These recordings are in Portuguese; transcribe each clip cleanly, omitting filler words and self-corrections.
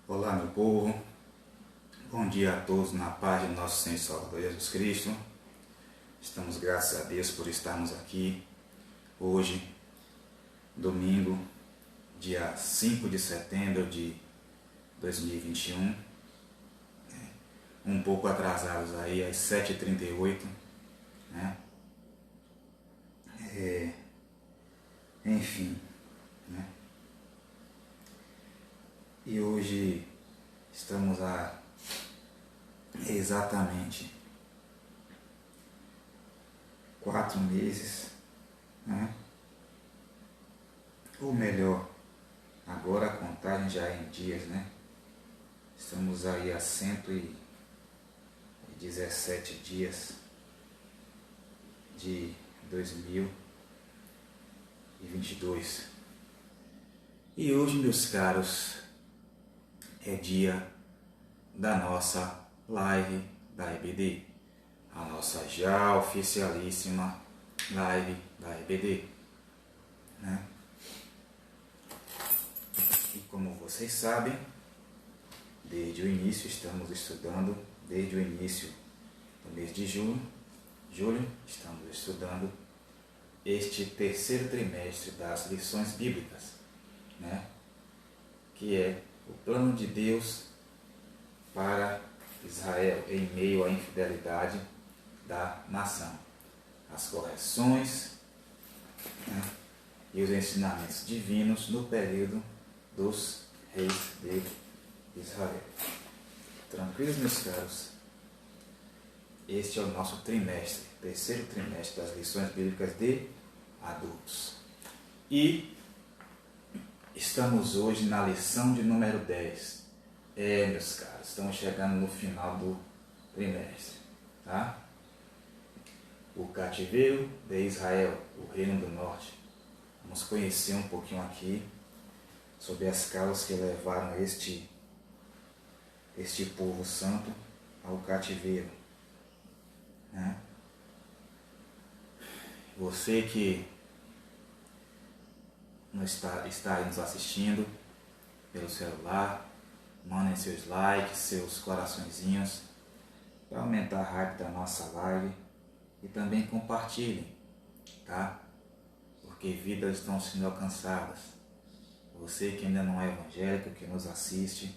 Olá, meu povo, bom dia a todos na paz de nosso Senhor e Salvador Jesus Cristo. Estamos, graças a Deus, por estarmos aqui hoje, domingo, dia 5 de setembro de 2021, um pouco atrasados aí, às 7h38, né? Enfim, né? E hoje estamos a exatamente 4 meses, né? Ou melhor, agora a contagem já é em dias, né? Estamos aí a 117 dias de 2022. E hoje, meus caros, é dia da nossa live da EBD, a nossa já oficialíssima live da EBD, né? E como vocês sabem, desde o início estamos estudando, desde o início do mês de julho, estamos estudando este terceiro trimestre das lições bíblicas, né? Que é o plano de Deus para Israel em meio à infidelidade da nação, as correções, né, e os ensinamentos divinos no período dos reis de Israel. Tranquilos, meus caros? Este é o nosso trimestre, terceiro trimestre das lições bíblicas de adultos. E estamos hoje na lição de número 10. Meus caros, estamos chegando no final do trimestre, tá? O cativeiro de Israel, o reino do norte. Vamos conhecer um pouquinho aqui sobre as causas que levaram este povo santo ao cativeiro, né? Você que não está aí nos assistindo pelo celular, mandem seus likes, seus coraçõezinhos para aumentar a hype da nossa live e também compartilhem, tá? Porque vidas estão sendo alcançadas. Você que ainda não é evangélico, que nos assiste,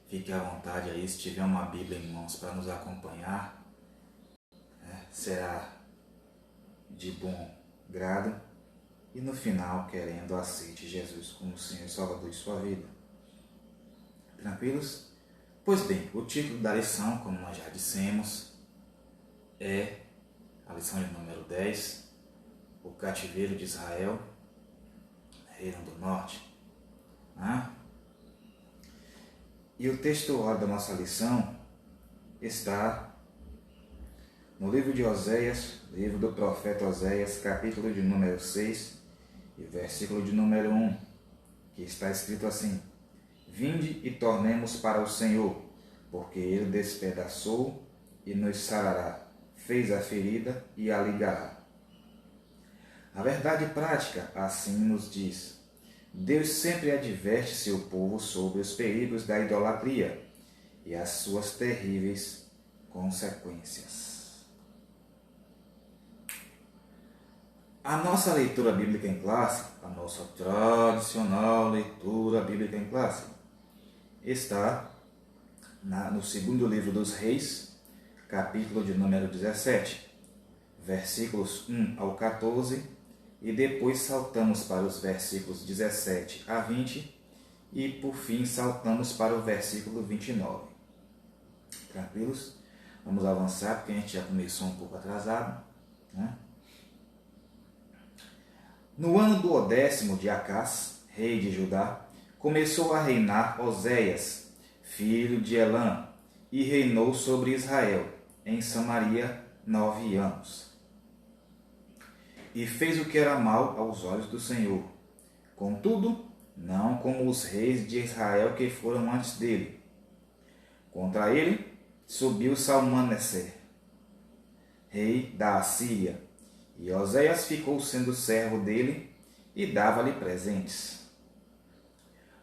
fique à vontade aí, se tiver uma Bíblia em mãos para nos acompanhar, né? Será de bom grado e no final, querendo, aceite Jesus como Senhor e Salvador de sua vida. Tranquilos? Pois bem, o título da lição, como nós já dissemos, é a lição de número 10, o cativeiro de Israel, reino do norte. Né? E o texto da nossa lição está no livro de Oséias, livro do profeta Oséias, capítulo de número 6 e versículo de número 1, que está escrito assim: Vinde e tornemos para o Senhor, porque Ele despedaçou e nos sarará, fez a ferida e a ligará. A verdade prática assim nos diz: Deus sempre adverte seu povo sobre os perigos da idolatria e as suas terríveis consequências. A nossa leitura bíblica em classe, a nossa tradicional leitura bíblica em classe, está no segundo livro dos Reis, capítulo de número 17, versículos 1 ao 14, e depois saltamos para os versículos 17 a 20, e por fim saltamos para o versículo 29. Tranquilos? Vamos avançar, porque a gente já começou um pouco atrasado, né? No ano do 10º de Acás, rei de Judá, começou a reinar Oséias, filho de Elã, e reinou sobre Israel, em Samaria, 9 anos. E fez o que era mal aos olhos do Senhor. Contudo, não como os reis de Israel que foram antes dele. Contra ele subiu Salmaneser, rei da Assíria, e Oséias ficou sendo servo dele e dava-lhe presentes.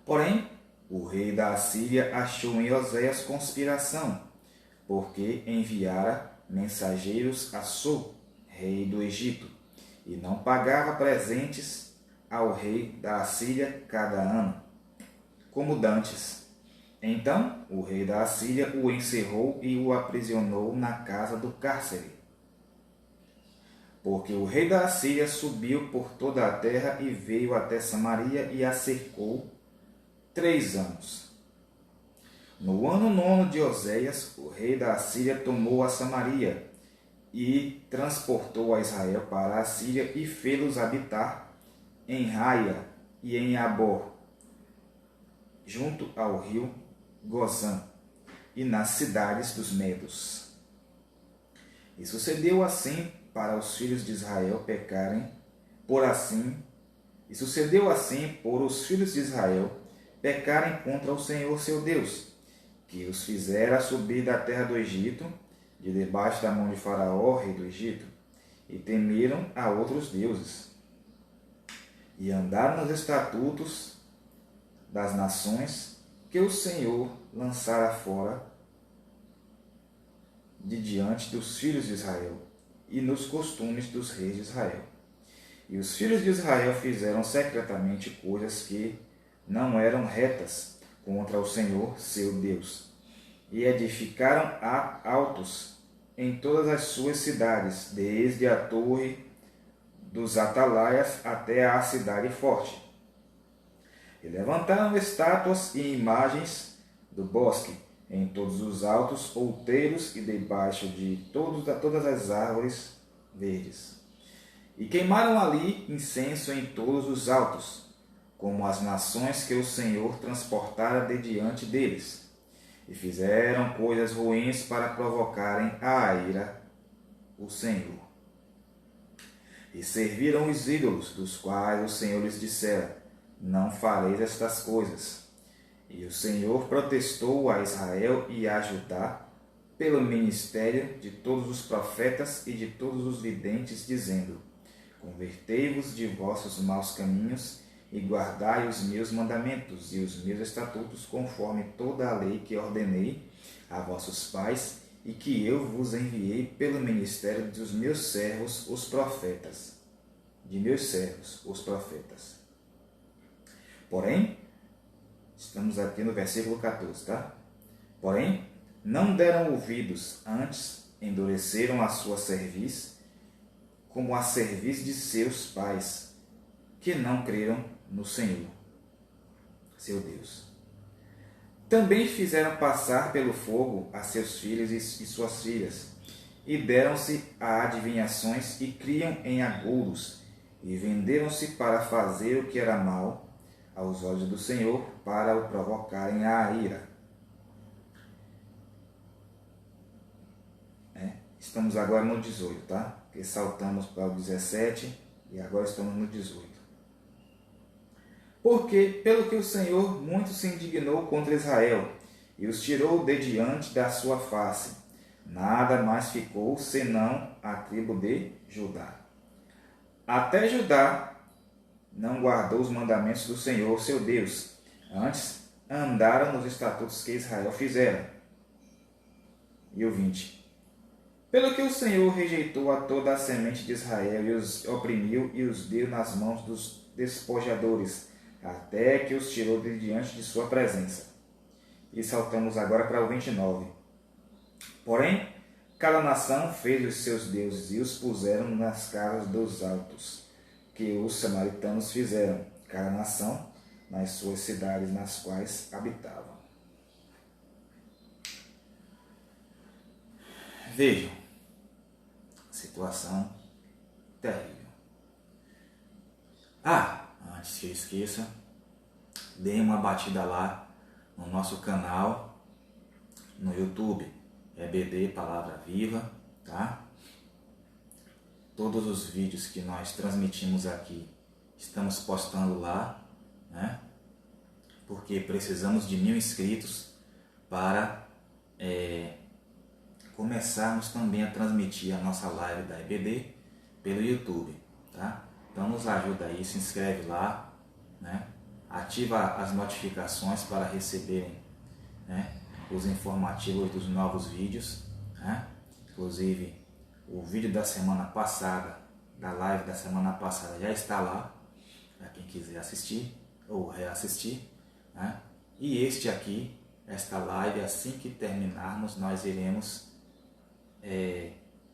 Porém, o rei da Assíria achou em Oséias conspiração, porque enviara mensageiros a So, rei do Egito, e não pagava presentes ao rei da Assíria cada ano, como dantes. Então o rei da Assíria o encerrou e o aprisionou na casa do cárcere. Porque o rei da Assíria subiu por toda a terra e veio até Samaria e a cercou 3 anos. No ano 9 de Oséias, o rei da Assíria tomou a Samaria e transportou a Israel para a Síria e fê-los habitar em Raia e em Abor, junto ao rio Gozã, e nas cidades dos Medos. E sucedeu assim para os filhos de Israel pecarem, por os filhos de Israel pecarem contra o Senhor seu Deus, que os fizera subir da terra do Egito, de debaixo da mão de Faraó, rei do Egito, e temeram a outros deuses, e andaram nos estatutos das nações que o Senhor lançara fora de diante dos filhos de Israel, e nos costumes dos reis de Israel. E os filhos de Israel fizeram secretamente coisas que não eram retas contra o Senhor seu Deus, e edificaram altos em todas as suas cidades, desde a torre dos atalaias até a cidade forte. E levantaram estátuas e imagens do bosque, em todos os altos outeiros e debaixo de todas as árvores verdes. E queimaram ali incenso em todos os altos, como as nações que o Senhor transportara de diante deles. E fizeram coisas ruins para provocarem a ira o Senhor. E serviram os ídolos, dos quais o Senhor lhes dissera: não fareis estas coisas. E o Senhor protestou a Israel e a Judá pelo ministério de todos os profetas e de todos os videntes, dizendo: convertei-vos de vossos maus caminhos e guardai os meus mandamentos e os meus estatutos, conforme toda a lei que ordenei a vossos pais e que eu vos enviei pelo ministério dos meus servos, os profetas. Porém, estamos aqui no versículo 14, tá? Porém, não deram ouvidos, antes endureceram a sua cerviz, como a cerviz de seus pais, que não creram no Senhor, seu Deus. Também fizeram passar pelo fogo a seus filhos e suas filhas, e deram-se a adivinhações e criam em agouros, e venderam-se para fazer o que era mal aos olhos do Senhor, para o provocarem à ira. Estamos agora no 18, tá? Porque saltamos para o 17 e agora estamos no 18. Porque, pelo que o Senhor muito se indignou contra Israel, e os tirou de diante da sua face, nada mais ficou senão a tribo de Judá. Até Judá não guardou os mandamentos do Senhor, seu Deus. Antes, andaram nos estatutos que Israel fizera. E o 20. Pelo que o Senhor rejeitou a toda a semente de Israel e os oprimiu e os deu nas mãos dos despojadores, até que os tirou de diante de sua presença. E saltamos agora para o 29. Porém, cada nação fez os seus deuses e os puseram nas casas dos altos, que os samaritanos fizeram, cada nação nas suas cidades nas quais habitavam. Vejam, situação terrível. Antes que eu esqueça, dê uma batida lá no nosso canal no YouTube, EBD Palavra Viva, tá? Todos os vídeos que nós transmitimos aqui estamos postando lá, né? Porque precisamos de 1000 inscritos para começarmos também a transmitir a nossa live da EBD pelo YouTube, tá? Então nos ajuda aí, se inscreve lá, né? ativa as notificações para receberem, né, os informativos dos novos vídeos, né? Inclusive o vídeo da semana passada, da live da semana passada, já está lá para quem quiser assistir ou reassistir, né? E este aqui, esta live, assim que terminarmos, nós iremos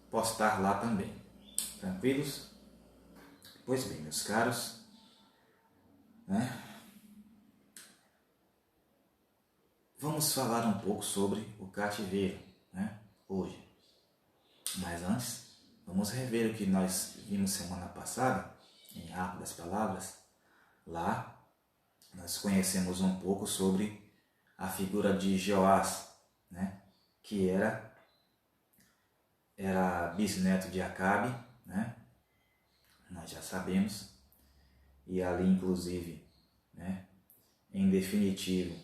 postar lá também. Tranquilos? Pois bem, meus caros, né? Vamos falar um pouco sobre o cativeiro, né? Hoje. Mas antes, vamos rever o que nós vimos semana passada, em rápidas palavras. Lá, nós conhecemos um pouco sobre a figura de Joás, né? Que era bisneto de Acabe, né? Nós já sabemos. E ali, inclusive, né, em definitivo,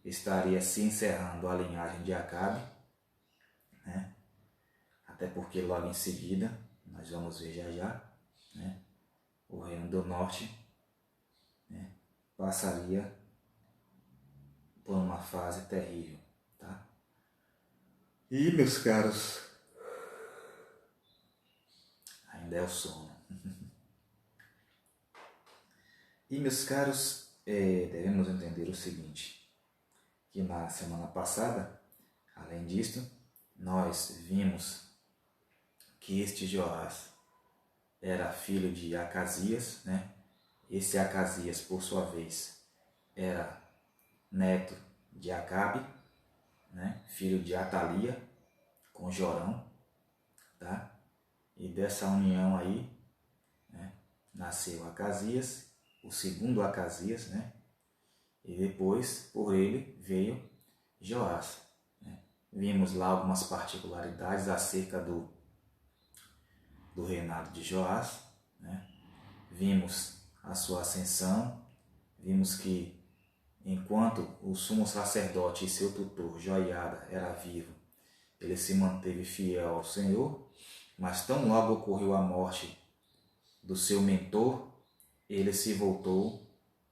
estaria se encerrando a linhagem de Acabe, né? Até porque logo em seguida, nós vamos ver já, né, o Reino do Norte, né, passaria por uma fase terrível, tá? E, meus caros, ainda é o sono. E, meus caros, devemos entender o seguinte, que na semana passada, além disto, nós vimos que este Joás era filho de Acasias, né? Esse Acasias, por sua vez, era neto de Acabe, né? Filho de Atalia com Jorão, tá? E dessa união aí, né, nasceu Acasias, o segundo Acasias, né? E depois, por ele, veio Joás, né? Vimos lá algumas particularidades acerca do reinado de Joás, né? Vimos a sua ascensão, vimos que enquanto o sumo sacerdote e seu tutor Joiada era vivo, ele se manteve fiel ao Senhor, mas tão logo ocorreu a morte do seu mentor, ele se voltou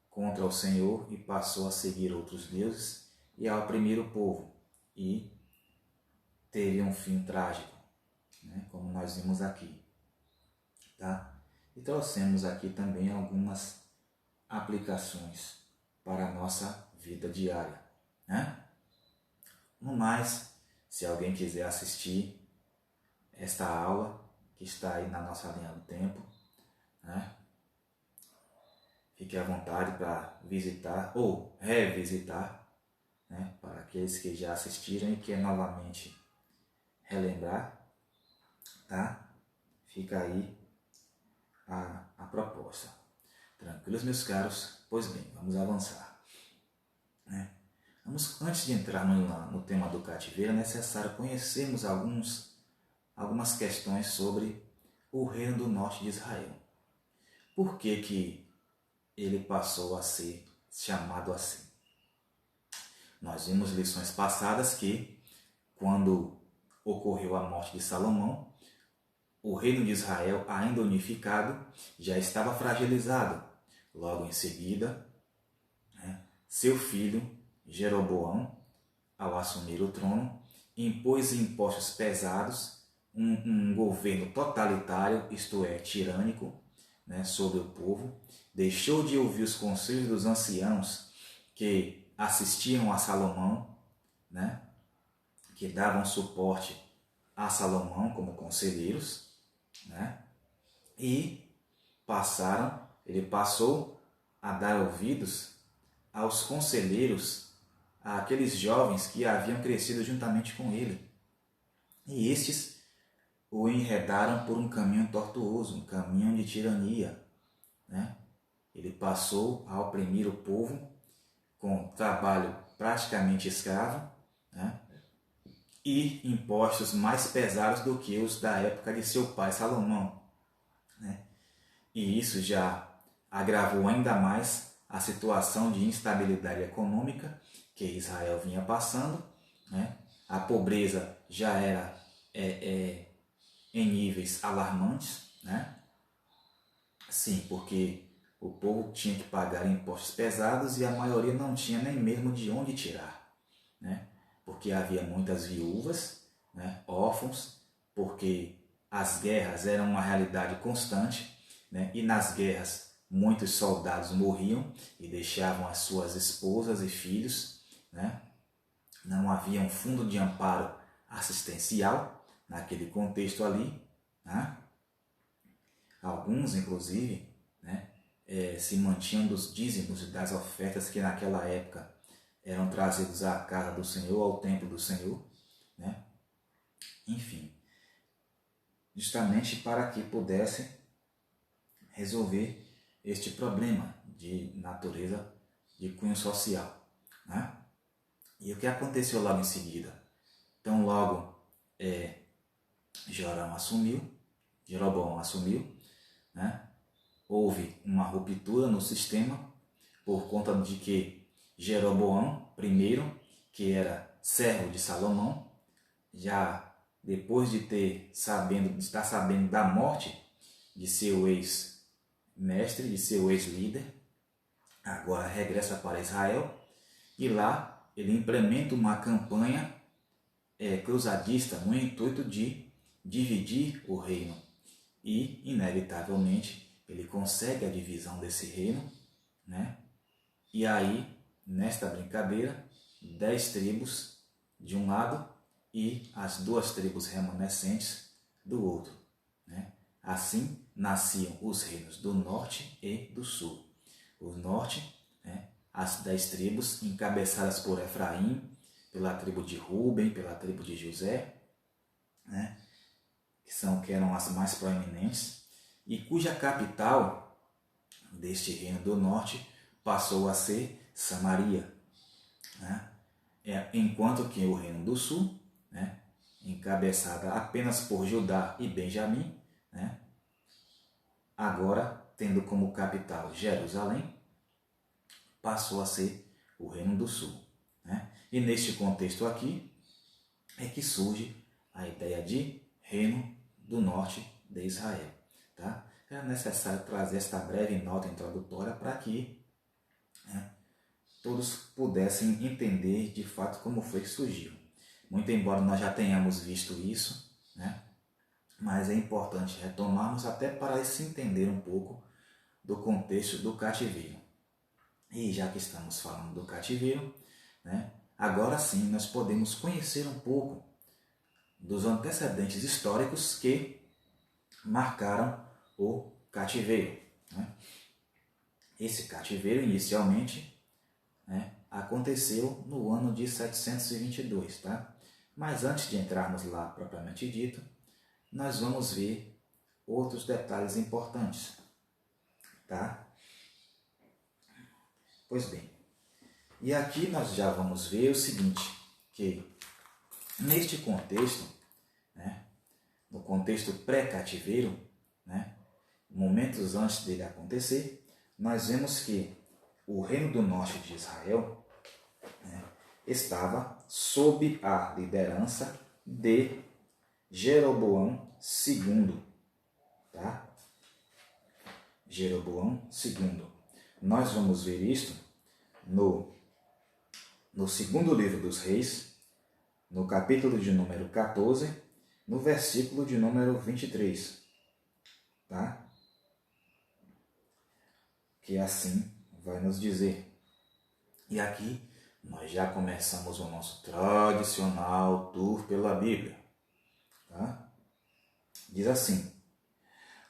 contra o Senhor e passou a seguir outros deuses e a oprimir o povo, e teve um fim trágico, né, como nós vimos aqui. Tá? E trouxemos aqui também algumas aplicações para a nossa vida diária, né? No mais, se alguém quiser assistir esta aula, que está aí na nossa linha do tempo, né? Fique à vontade para visitar ou revisitar, né? Para aqueles que já assistiram e querem novamente relembrar, tá? Fica aí a proposta. Tranquilos, meus caros? Pois bem, vamos avançar, né? Antes de entrar no tema do cativeiro, é necessário conhecermos algumas questões sobre o reino do norte de Israel. Por que ele passou a ser chamado assim? Nós vimos lições passadas que, quando ocorreu a morte de Salomão, o reino de Israel, ainda unificado, já estava fragilizado. Logo em seguida, né, seu filho Jeroboão, ao assumir o trono, impôs impostos pesados, um governo totalitário, isto é, tirânico, né, sobre o povo. Deixou de ouvir os conselhos dos anciãos que assistiam a Salomão, né, que davam suporte a Salomão como conselheiros, né, e ele passou a dar ouvidos aos conselheiros, àqueles jovens que haviam crescido juntamente com ele. E estes o enredaram por um caminho tortuoso, um caminho de tirania, né? Ele passou a oprimir o povo com trabalho praticamente escravo, né, e impostos mais pesados do que os da época de seu pai Salomão, né? E isso já agravou ainda mais a situação de instabilidade econômica que Israel vinha passando, né? A pobreza já era em níveis alarmantes, né? Sim, porque o povo tinha que pagar impostos pesados e a maioria não tinha nem mesmo de onde tirar, né? Porque havia muitas viúvas, né? Órfãos, porque as guerras eram uma realidade constante, né? E nas guerras muitos soldados morriam e deixavam as suas esposas e filhos, né? Não havia um fundo de amparo assistencial naquele contexto ali, né? Alguns, inclusive, né, se mantinham dos dízimos e das ofertas que naquela época eram trazidos à casa do Senhor, ao templo do Senhor, né? Enfim, justamente para que pudesse resolver este problema de natureza de cunho social, né? E o que aconteceu logo em seguida? Então, logo Jeroboão assumiu, né? Houve uma ruptura no sistema por conta de que Jeroboão, primeiro, que era servo de Salomão, já depois de estar sabendo da morte de seu ex-mestre, de seu ex-líder, agora regressa para Israel e lá ele implementa uma campanha cruzadista no intuito de dividir o reino e, inevitavelmente, ele consegue a divisão desse reino, né? E aí, nesta brincadeira, 10 tribos de um lado e as 2 tribos remanescentes do outro, né? Assim nasciam os reinos do norte e do sul. O norte, né, as 10 tribos encabeçadas por Efraim, pela tribo de Ruben, pela tribo de José, né, que eram as mais proeminentes, e cuja capital deste reino do norte passou a ser Samaria, né? Enquanto que o reino do sul, né, encabeçada apenas por Judá e Benjamim, né, agora tendo como capital Jerusalém, passou a ser o reino do sul, né? E neste contexto aqui é que surge a ideia de reino do norte de Israel, tá? É necessário trazer esta breve nota introdutória para que, né, todos pudessem entender de fato como foi que surgiu. Muito embora nós já tenhamos visto isso, né, mas é importante retomarmos até para se entender um pouco do contexto do cativeiro. E já que estamos falando do cativeiro, né, agora sim nós podemos conhecer um pouco dos antecedentes históricos que marcaram o cativeiro, né? Esse cativeiro inicialmente, né, aconteceu no ano de 722, tá? Mas antes de entrarmos lá propriamente dito, nós vamos ver outros detalhes importantes, tá? Pois bem, e aqui nós já vamos ver o seguinte, que neste contexto, né, no contexto pré-cativeiro, né, momentos antes dele acontecer, nós vemos que o reino do norte de Israel, né, estava sob a liderança de Jeroboão II, tá? Jeroboão II. Nós vamos ver isto no segundo livro dos Reis, no capítulo de número 14, no versículo de número 23, tá? Que assim vai nos dizer. E aqui nós já começamos o nosso tradicional tour pela Bíblia, tá? Diz assim: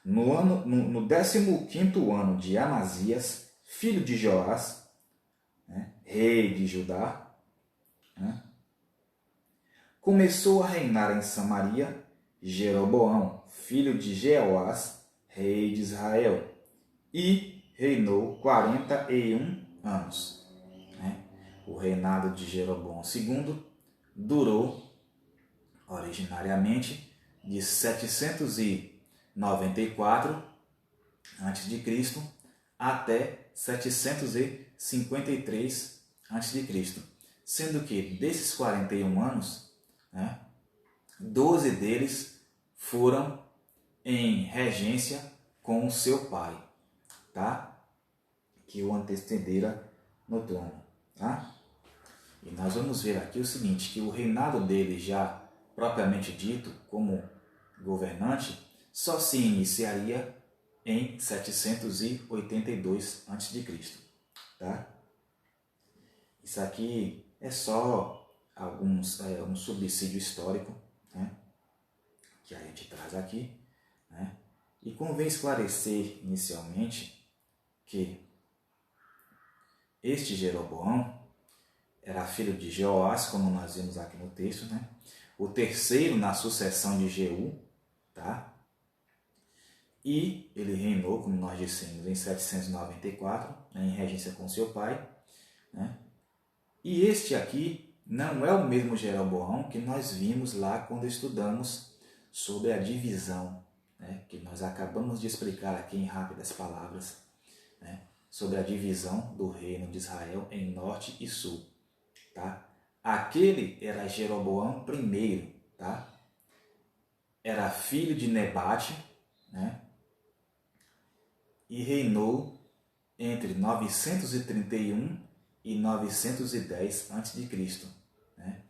no 15º ano de Amazias, filho de Joás, né, rei de Judá, né, começou a reinar em Samaria Jeroboão, filho de Jeoás, rei de Israel, e reinou 41 anos. Né? O reinado de Jeroboão II durou originariamente de 794 a.C. até 753 a.C., sendo que desses 41 anos, né, 12 deles foram em regência com o seu pai, tá? que o antecedera no trono. Tá? E nós vamos ver aqui o seguinte, que o reinado dele já propriamente dito como governante só se iniciaria em 782 a.C. Tá? Isso aqui é só um subsídio histórico, né, que a gente traz aqui, né? E convém esclarecer inicialmente que este Jeroboão era filho de Jeoás, como nós vimos aqui no texto, né? O terceiro na sucessão de Jeú, tá? E ele reinou, como nós dissemos, em 794, né, em regência com seu pai, né? E este aqui não é o mesmo Jeroboão que nós vimos lá quando estudamos sobre a divisão, né, que nós acabamos de explicar aqui em rápidas palavras, né, sobre a divisão do reino de Israel em norte e sul. Tá? Aquele era Jeroboão I, tá? Era filho de Nebate, né, e reinou entre 931 e 910 a.C., né?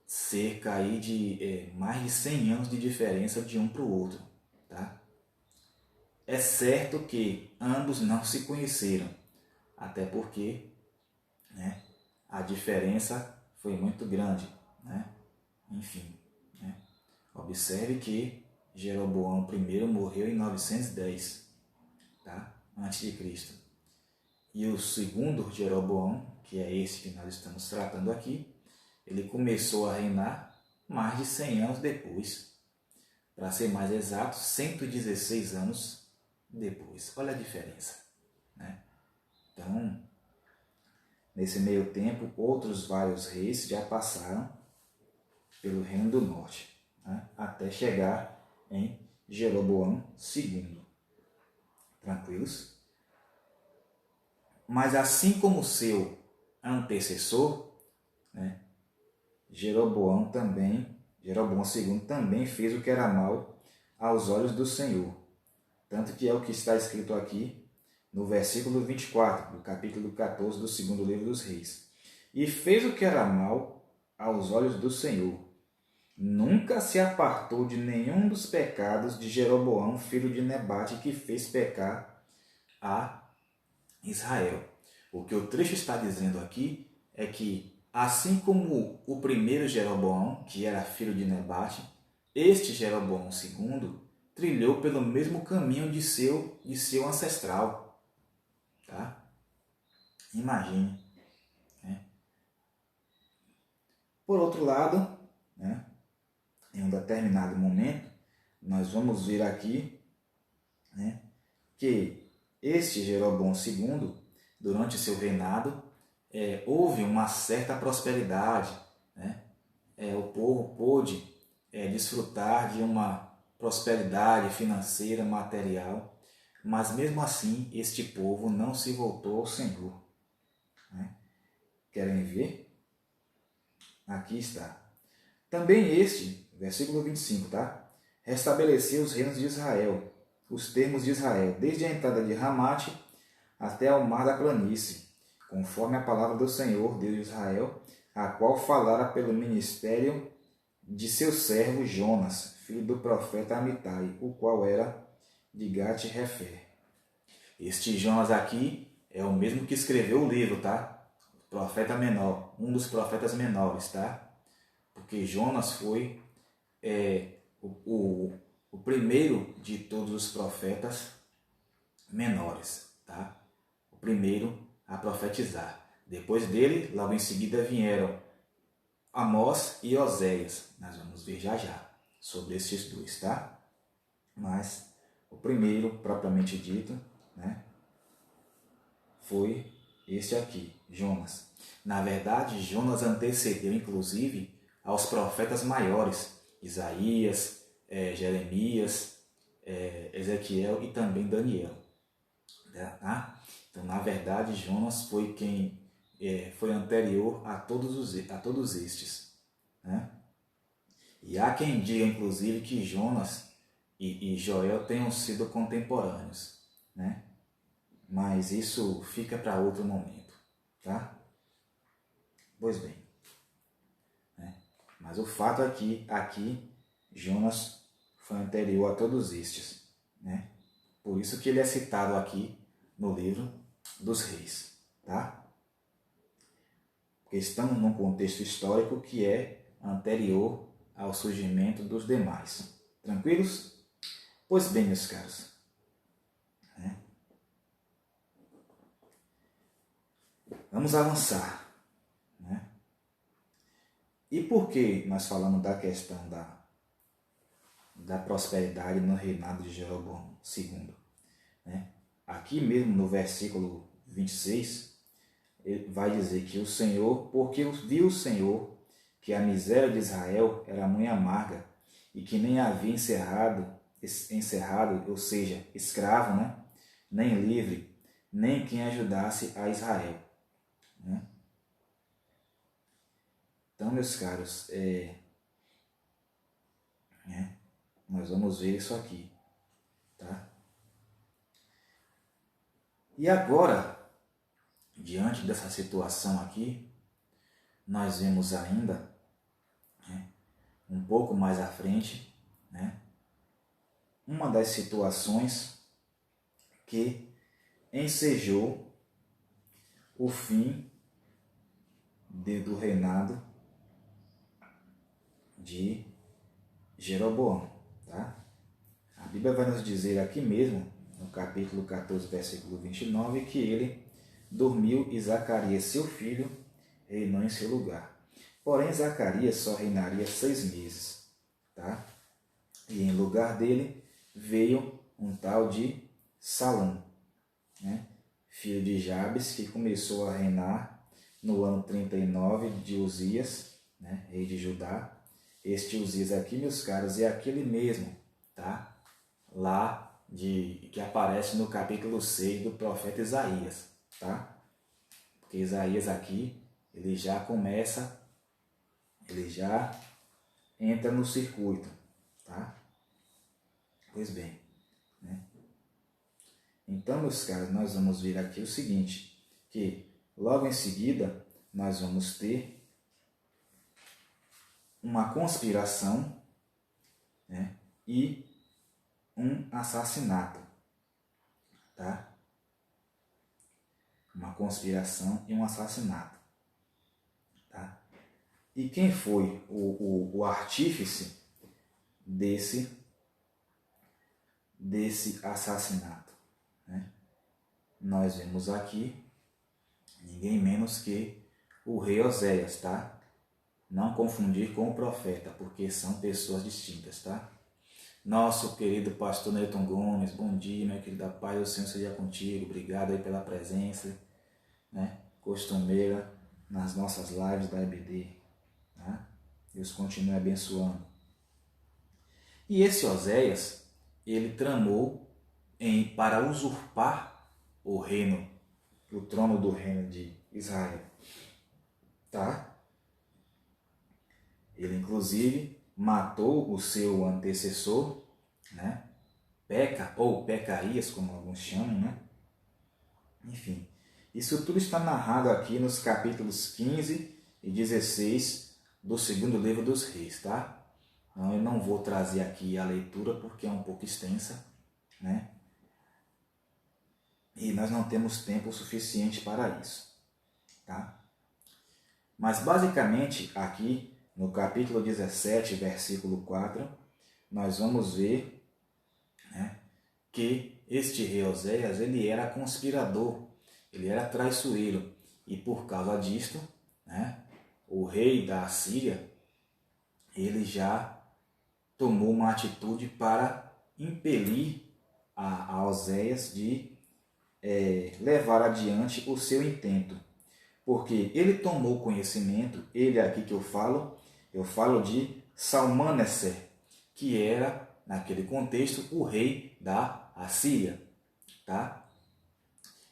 Cerca aí de mais de 100 anos de diferença de um para o outro. Tá? É certo que ambos não se conheceram, até porque, né, a diferença foi muito grande. Né? Enfim, né? Observe que Jeroboão I morreu em 910, tá? Antes de Cristo. E o segundo Jeroboão, que é esse que nós estamos tratando aqui, ele começou a reinar mais de 100 anos depois. Para ser mais exato, 116 anos depois. Olha a diferença. Né? Então, nesse meio tempo, outros vários reis já passaram pelo Reino do Norte, né? Até chegar em Jeroboão II. Tranquilos? Mas assim como seu antecessor, né, Jeroboão II também fez o que era mal aos olhos do Senhor. Tanto que é o que está escrito aqui no versículo 24, do capítulo 14 do segundo livro dos Reis. E fez o que era mal aos olhos do Senhor. Nunca se apartou de nenhum dos pecados de Jeroboão, filho de Nebate, que fez pecar a Israel. O que o trecho está dizendo aqui é que, assim como o primeiro Jeroboão, que era filho de Nebate, este Jeroboão II trilhou pelo mesmo caminho de seu ancestral. Tá? Imagine. Né? Por outro lado, né, em um determinado momento, nós vamos ver aqui, né, que este Jeroboão II, durante seu reinado, houve uma certa prosperidade. Né? O povo pôde desfrutar de uma prosperidade financeira, material, mas mesmo assim este povo não se voltou ao Senhor. Né? Querem ver? Aqui está. Também este, versículo 25, tá? Restabeleceu os reinos de Israel, os termos de Israel, desde a entrada de Ramate até ao mar da planície, conforme a palavra do Senhor, Deus de Israel, a qual falara pelo ministério de seu servo Jonas, filho do profeta Amitai, o qual era de Gat-Hefer. Este Jonas aqui é o mesmo que escreveu o livro, tá? O profeta menor, um dos profetas menores, tá? Porque Jonas foi o primeiro de todos os profetas menores, tá? O primeiro a profetizar. Depois dele, logo em seguida, vieram Amós e Oséias. Nós vamos ver já sobre esses dois, tá? Mas o primeiro, propriamente dito, né, foi este aqui, Jonas. Na verdade, Jonas antecedeu, inclusive, aos profetas maiores, Isaías, Jeremias, Ezequiel e também Daniel. Tá? Então, na verdade, Jonas foi quem foi anterior a todos estes. Né? E há quem diga, inclusive, que Jonas e Joel tenham sido contemporâneos. Né? mas isso fica para outro momento, tá? Pois bem, né? Mas o fato é que aqui Jonas foi anterior a todos estes, né? Por isso que ele é citado aqui no livro dos reis, tá? Porque estamos num contexto histórico que é anterior ao surgimento dos demais. Tranquilos? Pois bem, meus caros, né? Vamos avançar, né? E por que nós falamos da questão da prosperidade no reinado de Jeroboão II? Né? Aqui mesmo no versículo 26, ele vai dizer que o Senhor, porque viu o Senhor que a miséria de Israel era muito amarga e que nem havia encerrado, ou seja, escravo, né? Nem livre, nem quem ajudasse a Israel. Né? Então, meus caros, nós vamos ver isso aqui. Tá? E agora, diante dessa situação aqui, nós vemos ainda, né, um pouco mais à frente, né, uma das situações que ensejou o fim do reinado de Jeroboão. Tá? A Bíblia vai nos dizer aqui mesmo, no capítulo 14, versículo 29, que ele dormiu e Zacarias, seu filho, reinou em seu lugar. Porém, Zacarias só reinaria 6 meses. Tá? E em lugar dele veio um tal de Salum, né? Filho de Jabes, que começou a reinar no ano 39 de Uzias, né? Rei de Judá. Este Uzias aqui, meus caros, é aquele mesmo, tá? Lá que aparece no capítulo 6 do profeta Isaías, tá? Porque Isaías aqui, ele já entra no circuito, tá? Pois bem, né? Então, meus caros, nós vamos ver aqui o seguinte, que logo em seguida nós vamos ter uma conspiração, né, e um assassinato, tá? Uma conspiração e um assassinato, tá? E quem foi o artífice desse assassinato, né? Nós vemos aqui ninguém menos que o rei Oséias, tá? Não confundir com o profeta, porque são pessoas distintas, tá? Nosso querido pastor Newton Gomes, bom dia, meu querido, a paz do Senhor seja contigo, obrigado aí pela presença, né? Costumeira nas nossas lives da EBD, tá? Deus continue abençoando. E esse Oséias, ele tramou para usurpar o trono do reino de Israel, tá? Ele, inclusive, matou o seu antecessor, né? Peca, ou Pecarias, como alguns chamam, né? Enfim, isso tudo está narrado aqui nos capítulos 15 e 16 do segundo livro dos reis, tá? Então, eu não vou trazer aqui a leitura porque é um pouco extensa, né? E nós não temos tempo suficiente para isso, tá? Mas, basicamente, aqui no capítulo 17, versículo 4, nós vamos ver, né, que este rei Oséias, ele era conspirador, ele era traiçoeiro. E por causa disto, né, o rei da Assíria, ele já tomou uma atitude para impelir a Oséias de levar adiante o seu intento. Porque ele tomou conhecimento, ele aqui que eu falo de Salmaneser, que era, naquele contexto, o rei da Assíria. Tá?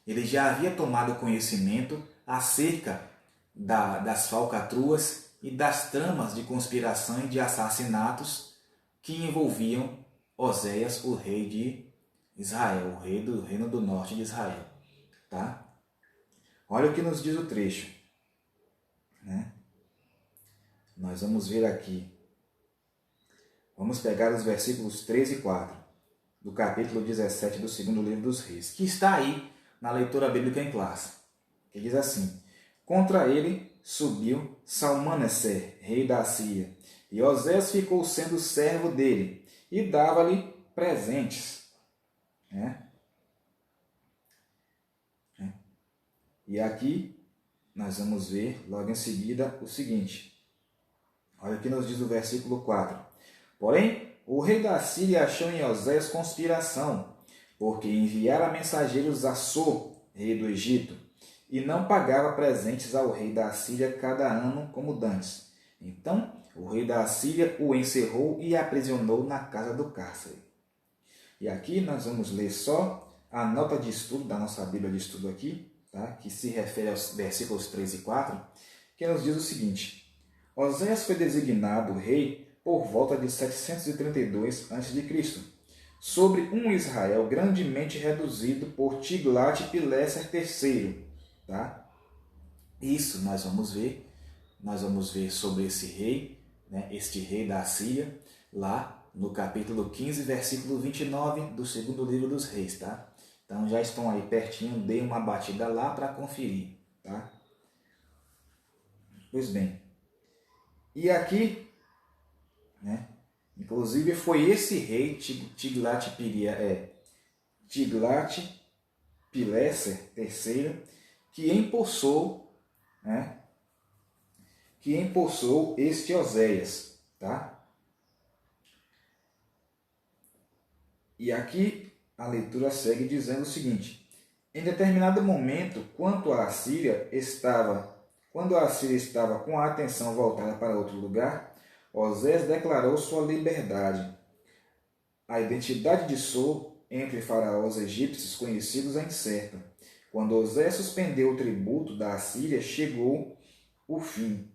Ele já havia tomado conhecimento acerca das falcatruas e das tramas de conspiração e de assassinatos que envolviam Oséias, o rei de Israel, o rei do reino do norte de Israel. tá? Olha o que nos diz o trecho, né? Nós vamos ver aqui. Vamos pegar os versículos 3 e 4 do capítulo 17 do segundo livro dos Reis, que está aí na leitura bíblica em classe. Que diz assim: contra ele subiu Salmaneser, rei da Síria, e Osés ficou sendo servo dele, e dava-lhe presentes. E aqui nós vamos ver logo em seguida o seguinte. Olha o que nos diz o versículo 4. Porém, o rei da Síria achou em Osés conspiração, porque enviara mensageiros a So, rei do Egito, e não pagava presentes ao rei da Síria cada ano como dantes. Então, o rei da Síria o encerrou e aprisionou na casa do cárcere. E aqui nós vamos ler só a nota de estudo da nossa Bíblia de estudo aqui, tá? Que se refere aos versículos 3 e 4, que nos diz o seguinte: Osés foi designado rei por volta de 732 a.C., sobre um Israel grandemente reduzido por Tiglat-Pileser III. Tá? Isso nós vamos ver sobre esse rei, né, este rei da Síria, lá no capítulo 15, versículo 29 do segundo livro dos Reis. Tá? Então já estão aí pertinho, dê uma batida lá para conferir. Tá? Pois bem, e aqui, né, inclusive foi esse rei Tiglat-Pileser III que empossou, né, este Oséias, tá? E aqui a leitura segue dizendo o seguinte: em determinado momento, quando a Síria estava com a atenção voltada para outro lugar, Osés declarou sua liberdade. A identidade de So entre faraós egípcios conhecidos é incerta. Quando Osés suspendeu o tributo da Assíria, chegou o fim.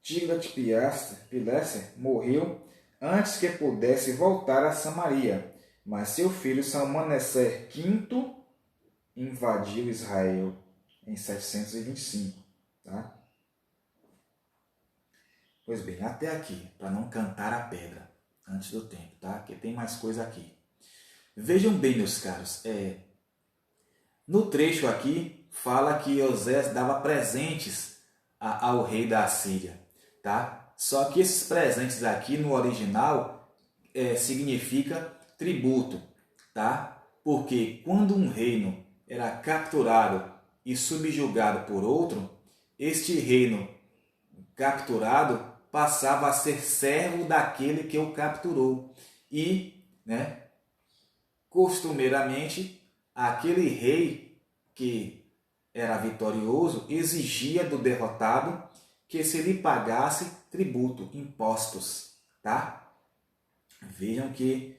Tiglat-Pileser morreu antes que pudesse voltar a Samaria, mas seu filho Salmaneser V invadiu Israel em 725. Tá? Pois bem, até aqui, para não cantar a pedra antes do tempo, tá? Porque tem mais coisa aqui. Vejam bem, meus caros, no trecho aqui fala que Osés dava presentes ao rei da Assíria, tá? Só que esses presentes aqui no original significa tributo, tá? Porque quando um reino era capturado e subjugado por outro, este reino capturado passava a ser servo daquele que o capturou. E, né, costumeiramente, aquele rei que era vitorioso exigia do derrotado que se lhe pagasse tributo, impostos. Tá? Vejam que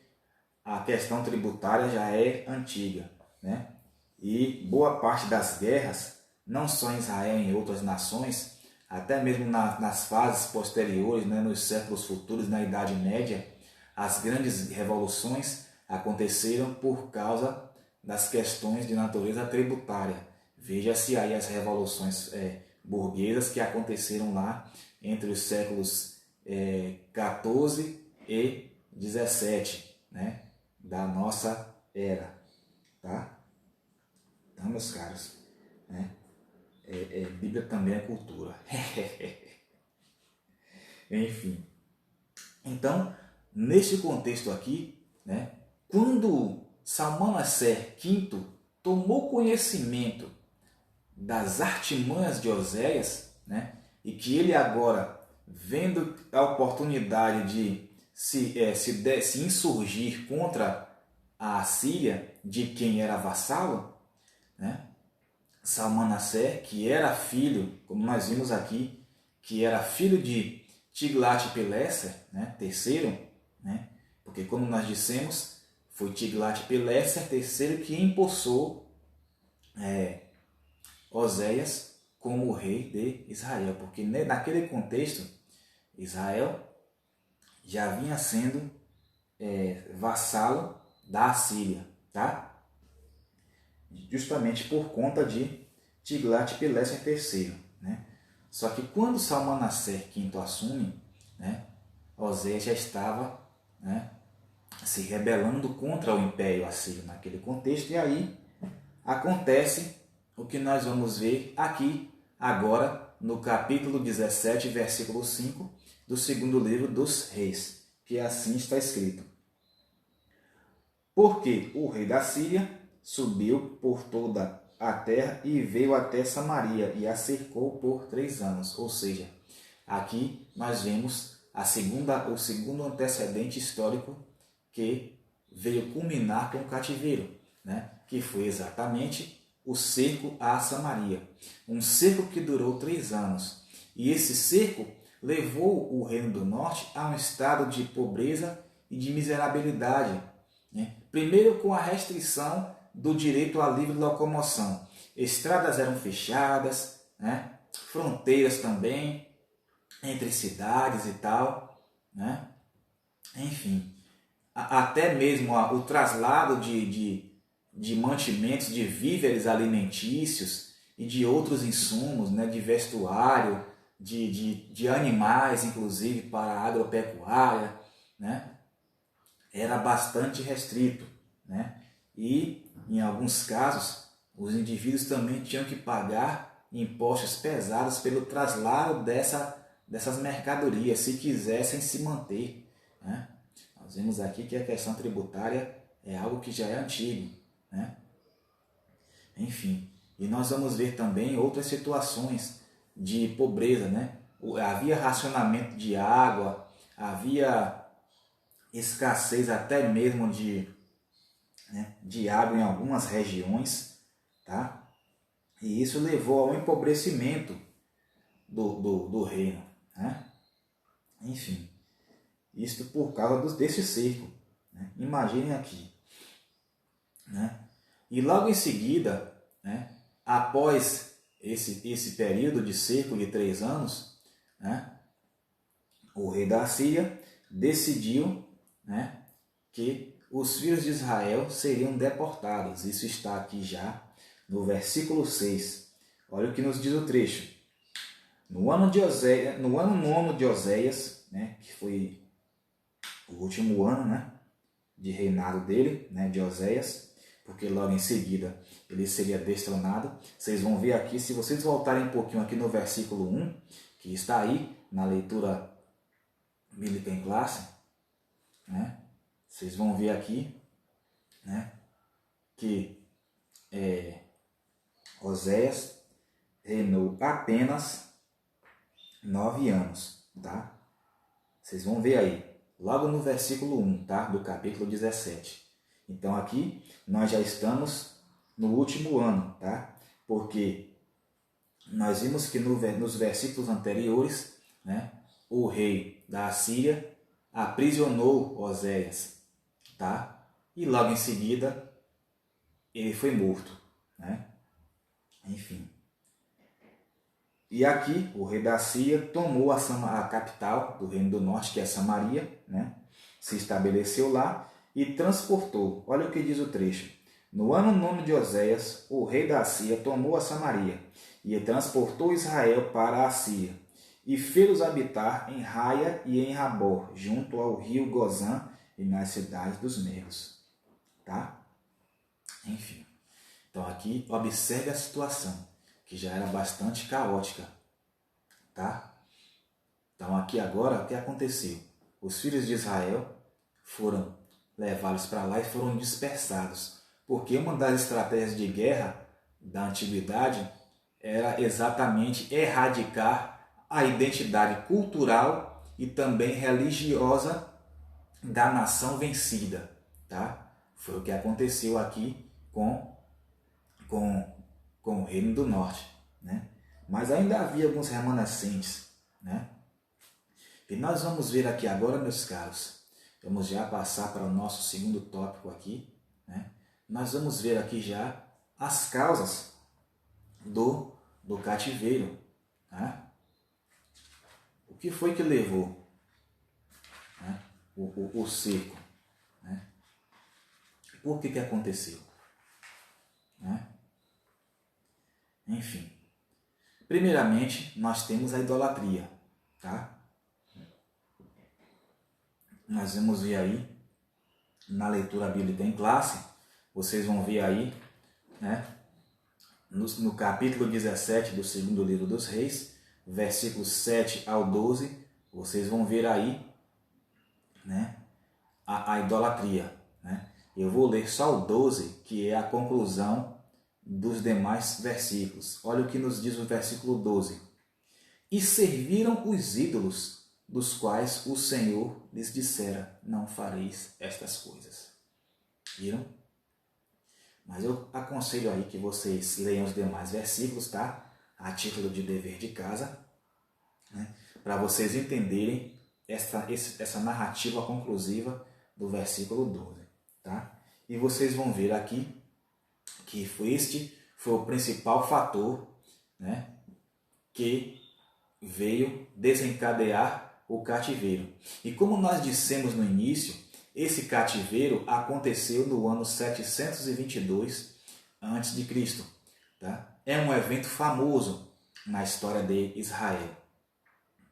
a questão tributária já é antiga, né? E boa parte das guerras, não só em Israel, em outras nações, até mesmo nas fases posteriores, né, nos séculos futuros, na Idade Média, as grandes revoluções aconteceram por causa das questões de natureza tributária. Veja-se aí as revoluções burguesas que aconteceram lá entre os séculos 14 e 17, né, da nossa era. Tá? Então, meus caros, né? Bíblia também é cultura. Enfim. Então, neste contexto aqui, né, quando Salmaneser V tomou conhecimento das artimanhas de Oséias, né, e que ele agora, vendo a oportunidade de se insurgir contra a Assíria, de quem era vassalo, né, Salmaneser, que era filho, como nós vimos aqui, que era filho de Tiglat-Pileser, né, terceiro, né, porque como nós dissemos, foi Tiglat-Pileser terceiro que empossou Oséias como rei de Israel, porque naquele contexto Israel já vinha sendo vassalo da Assíria, tá? justamente por conta de Tiglat-Pileser III. Né? Só que quando Salmanassar V assume, né, Oséias já estava, né, se rebelando contra o Império Assírio naquele contexto, e aí acontece o que nós vamos ver aqui agora no capítulo 17, versículo 5 do segundo livro dos Reis, que assim está escrito: porque o rei da Síria subiu por toda a terra e veio até Samaria e a cercou por 3 anos. Ou seja, aqui nós vemos o segundo antecedente histórico que veio culminar com o cativeiro, né? Que foi exatamente o cerco a Samaria. Um cerco que durou 3 anos. E esse cerco levou o Reino do Norte a um estado de pobreza e de miserabilidade. Né? Primeiro, com a restrição do direito à livre locomoção. Estradas eram fechadas, né? Fronteiras também, entre cidades e tal. Né? Enfim, até mesmo o traslado de mantimentos, de víveres alimentícios e de outros insumos, né? De vestuário, de animais, inclusive para a agropecuária, né? Era bastante restrito, né? E, em alguns casos, os indivíduos também tinham que pagar impostos pesados pelo traslado dessas mercadorias, se quisessem se manter, né? Nós vemos aqui que a questão tributária é algo que já é antigo, né? Enfim, e nós vamos ver também outras situações de pobreza, né? Havia racionamento de água, havia escassez até mesmo de água em algumas regiões, tá? E isso levou ao empobrecimento do reino, né? Enfim, isto por causa desse cerco, né? Imaginem aqui, né? E logo em seguida, né, após esse período de cerco de 3 anos, né, o rei da Síria decidiu, né, que os filhos de Israel seriam deportados. Isso está aqui já no versículo 6. Olha o que nos diz o trecho. No ano nono de Oséias, né, que foi o último ano, né, de reinado dele, né, de Oséias, porque logo em seguida ele seria destronado. Vocês vão ver aqui, se vocês voltarem um pouquinho aqui no versículo 1, que está aí na leitura bíblica em classe, né, vocês vão ver aqui, né, que Oséias reinou apenas 9 anos, tá? Vocês vão ver aí, logo no versículo 1, tá? Do capítulo 17. Então aqui nós já estamos no último ano, tá? Porque nós vimos que nos versículos anteriores, né, o rei da Assíria aprisionou Oséias, tá? E logo em seguida ele foi morto, né? Enfim. E aqui o rei da Síria tomou a capital do Reino do Norte, que é Samaria, né? Se estabeleceu lá e transportou. Olha o que diz o trecho. No ano nono de Oséias, o rei da Síria tomou a Samaria e transportou Israel para a Síria e fez-os habitar em Raia e em Rabor, junto ao rio Gozã e nas cidades dos Medos. Tá? Enfim. Então aqui observe a situação, que já era bastante caótica. Tá? Então aqui agora o que aconteceu? Os filhos de Israel foram levados para lá e foram dispersados. Porque uma das estratégias de guerra da antiguidade era exatamente erradicar a identidade cultural e também religiosa da nação vencida. Tá? Foi o que aconteceu aqui com o Reino do Norte. Né? Mas ainda havia alguns remanescentes. Né? E nós vamos ver aqui agora, meus caros, vamos já passar para o nosso segundo tópico aqui. Né? Nós vamos ver aqui já as causas do cativeiro. Né? O que foi que levou, né, o cerco? Né? Por que aconteceu? né? Enfim, primeiramente nós temos a idolatria, tá? Nós vamos ver aí na leitura bíblica em classe, vocês vão ver aí, né? No capítulo 17 do segundo livro dos Reis, versículos 7 ao 12, vocês vão ver aí, né, a idolatria, né? Eu vou ler só o 12, que é a conclusão dos demais versículos. Olha o que nos diz o versículo 12. E serviram os ídolos, dos quais o Senhor lhes dissera, não fareis estas coisas. Viram? Mas eu aconselho aí que vocês leiam os demais versículos, tá? A título de dever de casa, né? Para vocês entenderem essa narrativa conclusiva do versículo 12, tá? E vocês vão ver aqui que este foi o principal fator, né, que veio desencadear o cativeiro. E como nós dissemos no início, esse cativeiro aconteceu no ano 722 a.C., tá? É um evento famoso na história de Israel,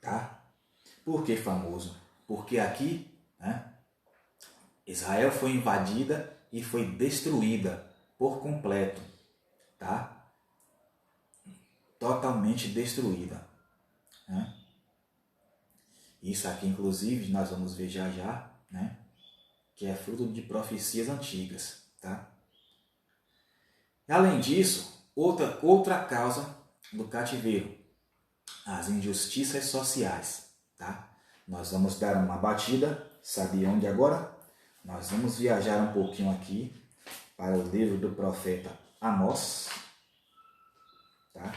tá? Por que famoso? Porque aqui, né, Israel foi invadida e foi destruída por completo, tá? Totalmente destruída, né? Isso aqui, inclusive, nós vamos ver já já, né, que é fruto de profecias antigas, tá? Além disso, outra causa do cativeiro, as injustiças sociais, tá? Nós vamos dar uma batida, sabe onde agora? Nós vamos viajar um pouquinho aqui para o livro do profeta Amós, tá?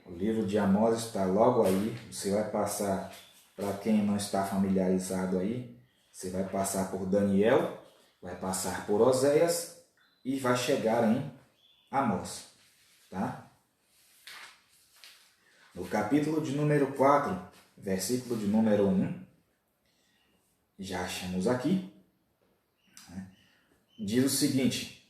O livro de Amós está logo aí, você vai passar, para quem não está familiarizado aí, você vai passar por Daniel, vai passar por Oséias e vai chegar em Amós, tá? No capítulo de número 4, versículo de número 1, já achamos aqui, né? Diz o seguinte: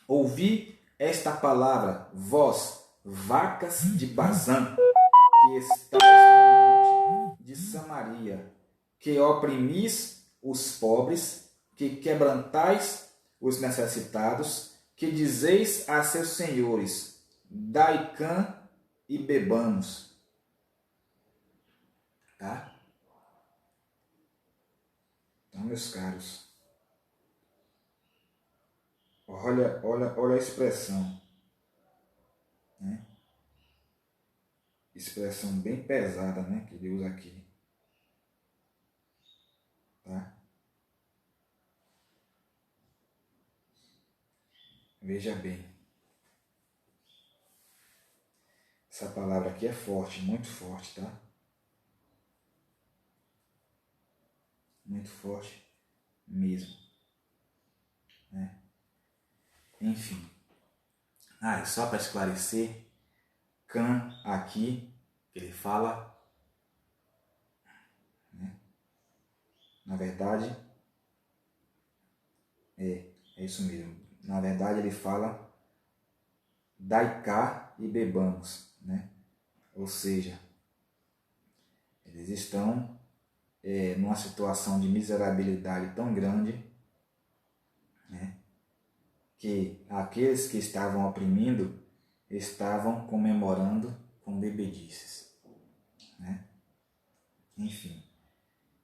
ouvi esta palavra, vós, vacas de Bazã, que estáis no monte de Samaria, que oprimis os pobres, que quebrantais os necessitados, que dizeis a seus senhores, dai cã e bebamos. Tá? Então, meus caros, olha a expressão, né? Expressão bem pesada, né, que ele usa aqui, tá? Veja bem, essa palavra aqui é forte, muito forte, tá? Muito forte mesmo, né? Enfim, e só para esclarecer, Cã aqui, ele fala, né? Na verdade, é isso mesmo. Na verdade, ele fala, dai cá e bebamos, né? Ou seja, eles estão numa situação de miserabilidade tão grande, né, que aqueles que estavam oprimindo estavam comemorando com bebedices, né? Enfim,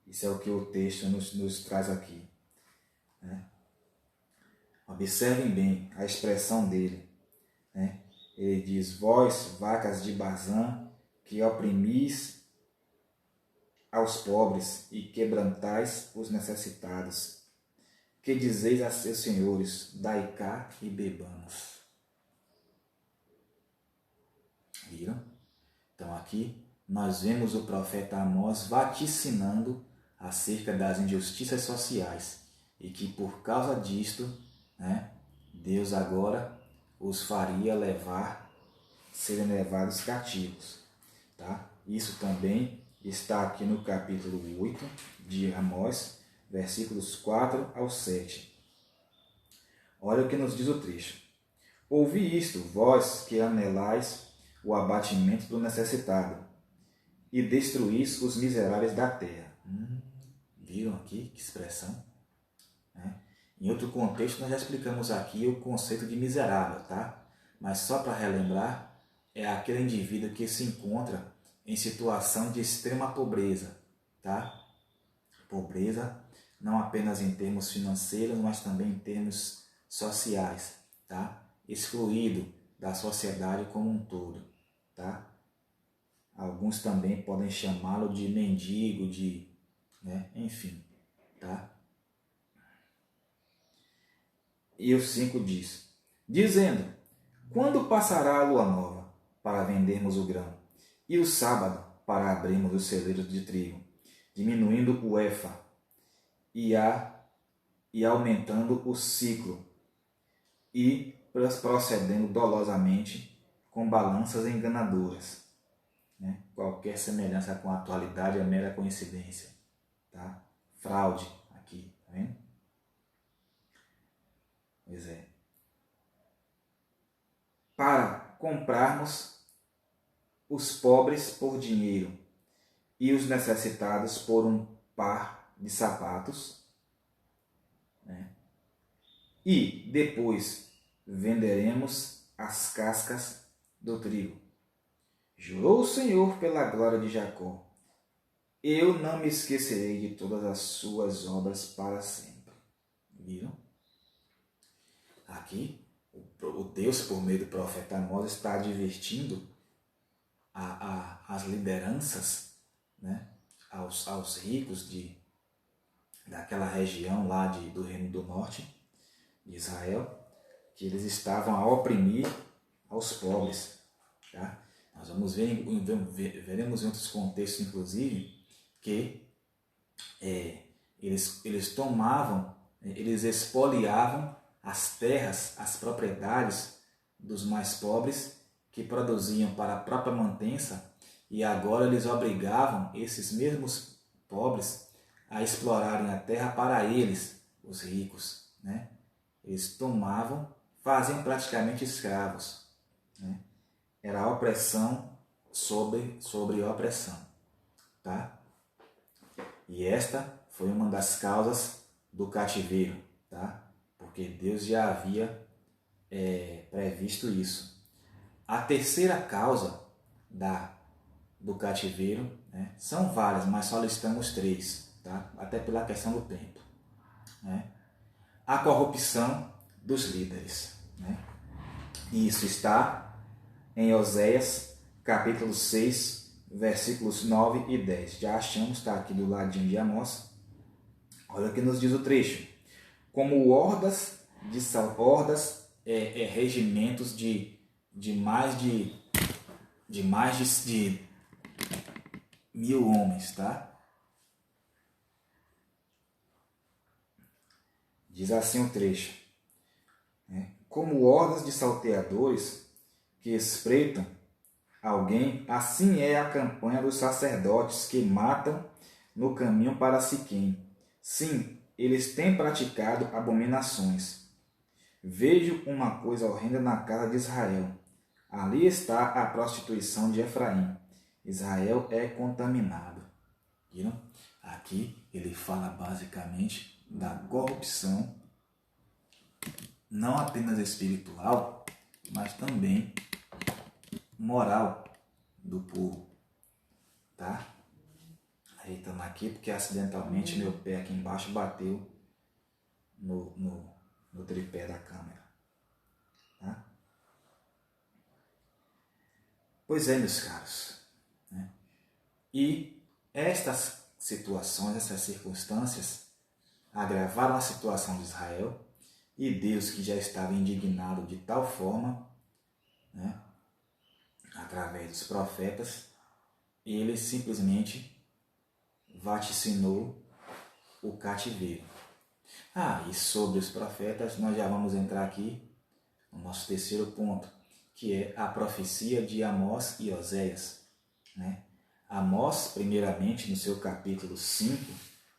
isso é o que o texto nos traz aqui, né? Observem bem a expressão dele, né? Ele diz, vós, vacas de Bazã, que oprimis aos pobres e quebrantais os necessitados, que dizeis a seus senhores, dai cá e bebamos. Viram? Então aqui nós vemos o profeta Amós vaticinando acerca das injustiças sociais e que por causa disto, né, Deus agora os faria serem levados cativos, tá? Isso também está aqui no capítulo 8 de Amós, versículos 4 ao 7. Olha o que nos diz o trecho. Ouvi isto, vós que anelais o abatimento do necessitado, e destruís os miseráveis da terra. Viram aqui que expressão? Em outro contexto, nós já explicamos aqui o conceito de miserável, tá? Mas só para relembrar, é aquele indivíduo que se encontra em situação de extrema pobreza, tá? Pobreza não apenas em termos financeiros, mas também em termos sociais, tá? Excluído da sociedade como um todo, tá? Alguns também podem chamá-lo de mendigo, enfim, tá? E o 5 diz, dizendo, quando passará a lua nova para vendermos o grão, e o sábado para abrirmos os celeiros de trigo, diminuindo o efa e aumentando o ciclo, e procedendo dolosamente com balanças enganadoras. Qualquer semelhança com a atualidade é mera coincidência. Tá? Fraude aqui, tá vendo? Pois é. Para comprarmos os pobres por dinheiro e os necessitados por um par de sapatos, e depois venderemos as cascas do trigo. Jurou o Senhor pela glória de Jacó, eu não me esquecerei de todas as suas obras para sempre. Viram? Aqui, o Deus, por meio do profeta Amós, está advertindo as lideranças, aos ricos daquela região lá do Reino do Norte, de Israel, que eles estavam a oprimir aos pobres. Tá? Nós veremos em outros contextos, inclusive, que eles tomavam, eles expoliavam as terras, as propriedades dos mais pobres que produziam para a própria mantença, e agora eles obrigavam esses mesmos pobres a explorarem a terra para eles, os ricos. Eles tomavam, faziam praticamente escravos. Era a opressão sobre opressão. Tá? E esta foi uma das causas do cativeiro, tá? Porque Deus já havia previsto isso. A terceira causa do cativeiro, são várias, mas só listamos 3, tá? Até pela questão do tempo. A corrupção dos líderes. E isso está em Oséias, capítulo 6, versículos 9 e 10. Já achamos, está aqui do ladinho de Amós. Olha o que nos diz o trecho. Como regimentos de mais de 1.000 homens, tá? Diz assim o trecho. Como hordas de salteadores que espreitam alguém, assim é a campanha dos sacerdotes que matam no caminho para Siquém. Sim, eles têm praticado abominações. Vejo uma coisa horrenda na casa de Israel. Ali está a prostituição de Efraim. Israel é contaminado. Viram? Aqui ele fala basicamente da corrupção, não apenas espiritual, mas também moral do povo. Tá? Aí estamos aqui porque acidentalmente meu pé aqui embaixo bateu no tripé da câmera. Tá? Pois é, meus caros. E estas situações, essas circunstâncias agravaram a situação de Israel, e Deus, que já estava indignado de tal forma, através dos profetas, ele simplesmente vaticinou o cativeiro. E sobre os profetas nós já vamos entrar aqui no nosso terceiro ponto, que é a profecia de Amós e Oséias. Amós, primeiramente, no seu capítulo 5,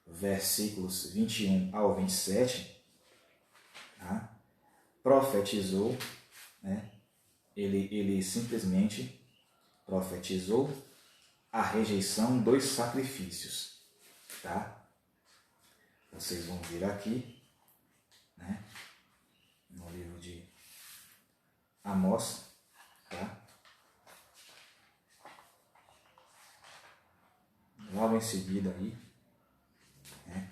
versículos 21 ao 27, profetizou né? Ele simplesmente profetizou a rejeição dos sacrifícios, tá? Vocês vão ver aqui, né? No livro de Amós, tá? Logo em seguida aí, né?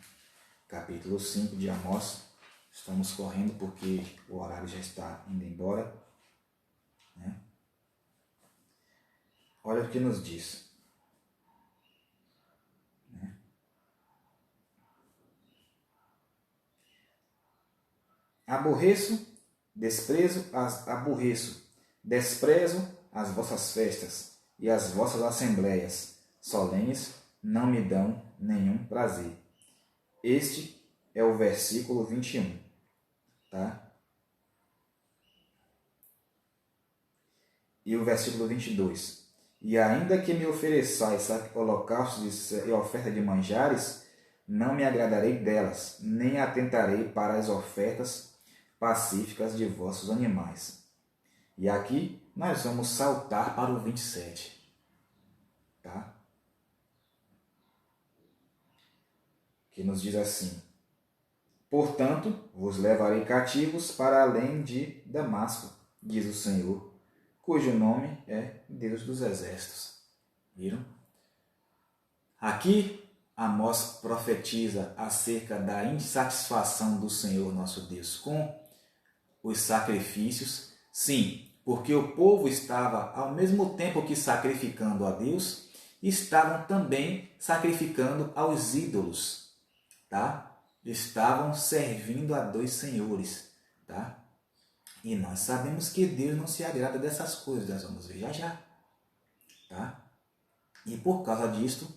Capítulo 5 de Amós. Estamos correndo porque o horário já está indo embora, né? Olha o que nos diz, né? Desprezo as vossas festas e as vossas assembleias solenes não me dão nenhum prazer. Este é o versículo 21, tá? E o versículo 22. E ainda que me ofereçais holocaustos e oferta de manjares, não me agradarei delas, nem atentarei para as ofertas pacíficas de vossos animais. E aqui nós vamos saltar para o 27, tá? Que nos diz assim: portanto, vos levarei cativos para além de Damasco, diz o Senhor, cujo nome é Deus dos Exércitos. Viram? Aqui, Amós profetiza acerca da insatisfação do Senhor nosso Deus com os sacrifícios. Sim, porque o povo estava, ao mesmo tempo que sacrificando a Deus, estavam também sacrificando aos ídolos, tá? Estavam servindo a dois senhores, tá? E nós sabemos que Deus não se agrada dessas coisas, nós vamos ver já já, tá? E por causa disto,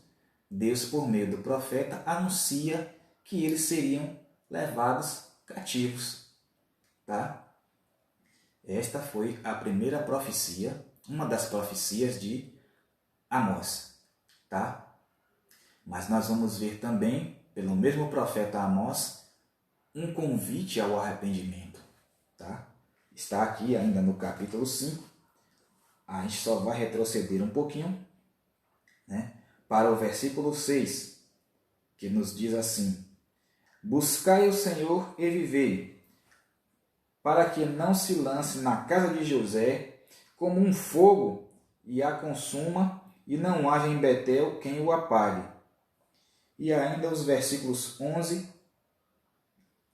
Deus, por meio do profeta, anuncia que eles seriam levados cativos, tá? Esta foi a primeira profecia, uma das profecias de Amós, tá? Mas nós vamos ver também, pelo mesmo profeta Amós, um convite ao arrependimento, tá? Está aqui ainda no capítulo 5. A gente só vai retroceder um pouquinho, né, para o versículo 6, que nos diz assim: buscai o Senhor e vivei, para que não se lance na casa de José como um fogo e a consuma, e não haja em Betel quem o apague. E ainda os versículos 11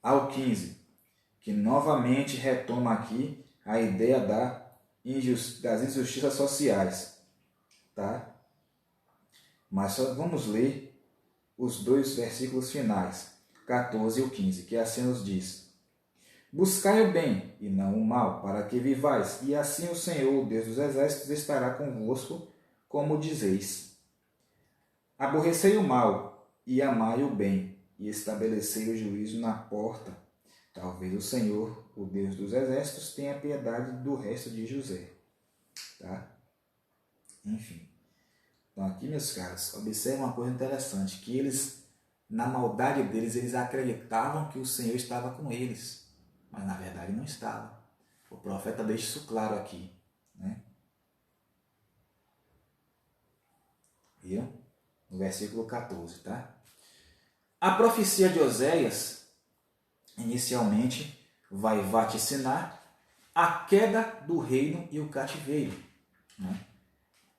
ao 15, que novamente retoma aqui a ideia das injustiças sociais, tá? Mas só vamos ler os dois versículos finais, 14 e o 15, que assim nos diz: buscai o bem e não o mal, para que vivais, e assim o Senhor, Deus dos Exércitos, estará convosco, como dizeis. Aborrecei o mal e amai o bem, e estabelecei o juízo na porta. Talvez o Senhor, o Deus dos Exércitos, tenha piedade do resto de José. Tá? Enfim. Então aqui, meus caros, observe uma coisa interessante, que eles, na maldade deles, eles acreditavam que o Senhor estava com eles, mas na verdade não estava. O profeta deixa isso claro aqui, né? Viram? No versículo 14, tá? A profecia de Oséias, inicialmente, vai vaticinar a queda do reino e o cativeiro, né?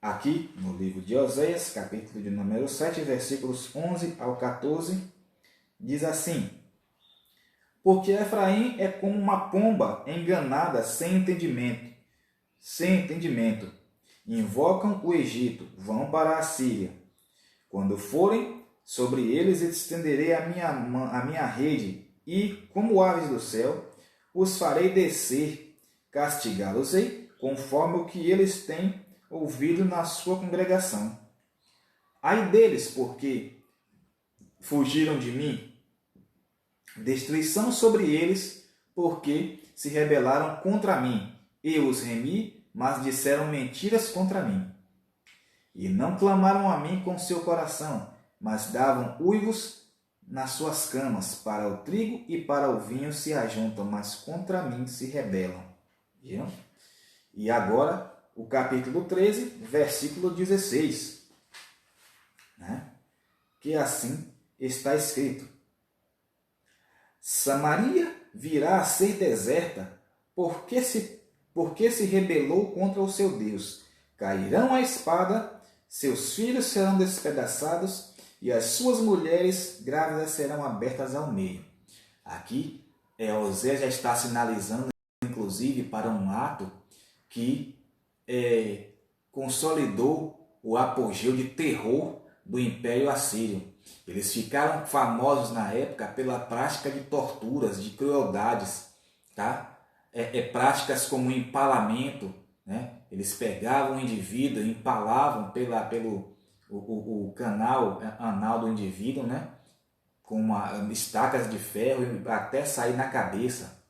Aqui, no livro de Oséias, capítulo de número 7, versículos 11 ao 14, diz assim: porque Efraim é como uma pomba enganada sem entendimento. Invocam o Egito, vão para a Síria. Quando forem, sobre eles estenderei a minha rede, e, como aves do céu, os farei descer, castigá-los-ei, conforme o que eles têm ouvido na sua congregação. Ai deles, porque fugiram de mim. Destruição sobre eles, porque se rebelaram contra mim. Eu os remi, mas disseram mentiras contra mim. E não clamaram a mim com seu coração, mas davam uivos nas suas camas. Para o trigo e para o vinho se ajuntam, mas contra mim se rebelam. Viram? E agora, o capítulo 13, versículo 16, né? Que assim está escrito: Samaria virá a ser deserta, porque se rebelou contra o seu Deus. Cairão a espada, seus filhos serão despedaçados, e as suas mulheres grávidas serão abertas ao meio. Aqui, Oséias já está sinalizando, inclusive, para um ato que consolidou o apogeu de terror do Império Assírio. Eles ficaram famosos na época pela prática de torturas, de crueldades, tá? Práticas como empalamento, né? Eles pegavam o indivíduo e empalavam pelo canal anal do indivíduo, né? Com estacas de ferro até sair na cabeça.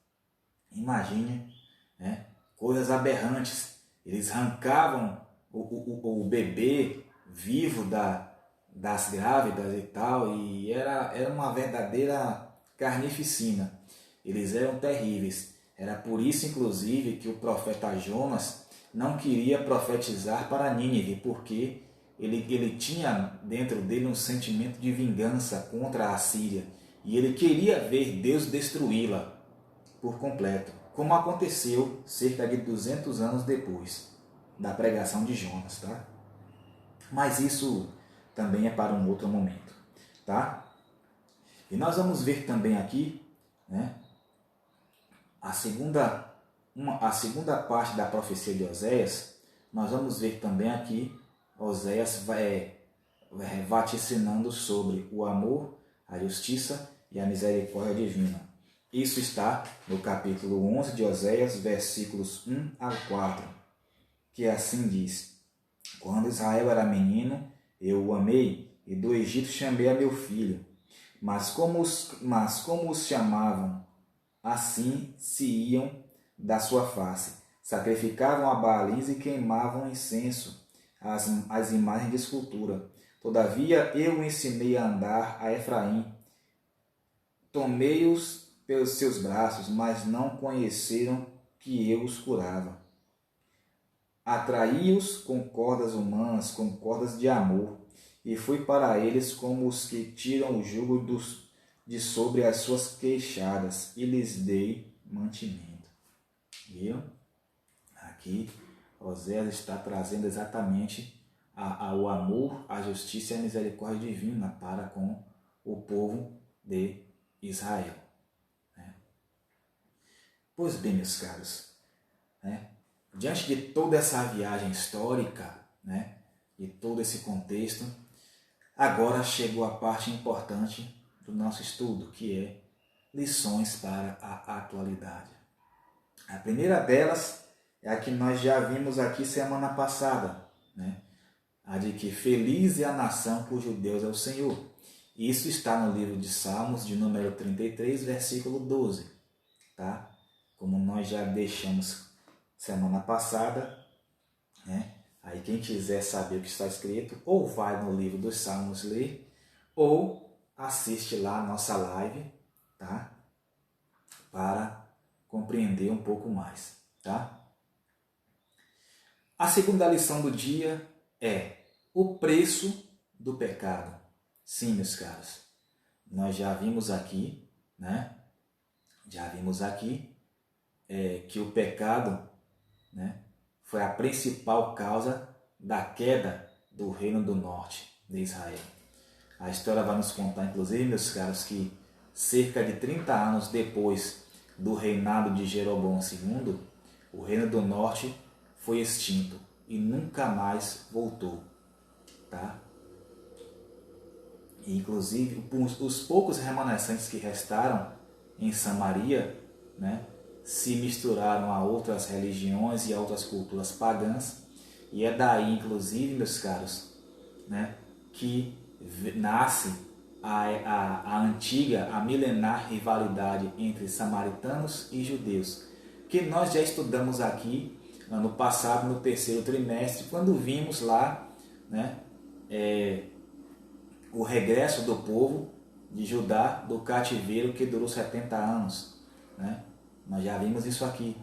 Imagine, né? Coisas aberrantes. Eles arrancavam o bebê vivo das grávidas e tal, e era uma verdadeira carnificina. Eles eram terríveis. Era por isso, inclusive, que o profeta Jonas não queria profetizar para Nínive, porque ele tinha dentro dele um sentimento de vingança contra a Assíria, e ele queria ver Deus destruí-la por completo, como aconteceu cerca de 200 anos depois da pregação de Jonas, tá? Mas isso também é para um outro momento, tá? E nós vamos ver também aqui, né, a segunda parte da profecia de Oséias. Nós vamos ver também aqui Oséias vaticinando sobre o amor, a justiça e a misericórdia divina. Isso está no capítulo 11 de Oséias, versículos 1 ao 4, que assim diz: Quando Israel era menino, eu o amei, e do Egito chamei a meu filho. Mas como os chamavam, assim se iam da sua face. Sacrificavam a Baalins e queimavam incenso, as imagens de escultura. Todavia eu o ensinei a andar a Efraim. Tomei-os pelos seus braços, mas não conheceram que eu os curava. Atraí-os com cordas humanas, com cordas de amor, e fui para eles como os que tiram o jugo de sobre as suas queixadas, e lhes dei mantimento. Viram? Aqui, Oséias está trazendo exatamente o amor, a justiça e a misericórdia divina para com o povo de Israel. Pois bem, meus caros, diante de toda essa viagem histórica, de todo esse contexto, agora chegou a parte importante do nosso estudo, que é lições para a atualidade. A primeira delas é a que nós já vimos aqui semana passada, a de que feliz é a nação cujo Deus é o Senhor. Isso está no livro de Salmos, de número 33, versículo 12. Tá? Como nós já deixamos semana passada, aí quem quiser saber o que está escrito, ou vai no livro dos Salmos ler, ou assiste lá a nossa live, tá? Para compreender um pouco mais, tá? A segunda lição do dia é o preço do pecado. Sim, meus caros, nós já vimos aqui, que o pecado, foi a principal causa da queda do Reino do Norte de Israel. A história vai nos contar, inclusive, meus caros, que cerca de 30 anos depois do reinado de Jeroboão II, o Reino do Norte foi extinto e nunca mais voltou. Tá? E, inclusive, os poucos remanescentes que restaram em Samaria, se misturaram a outras religiões e a outras culturas pagãs, e é daí, inclusive, meus caros, que nasce a antiga, a milenar rivalidade entre samaritanos e judeus, que nós já estudamos aqui ano passado, no terceiro trimestre, quando vimos lá o regresso do povo de Judá do cativeiro que durou 70 anos. Nós já vimos isso aqui,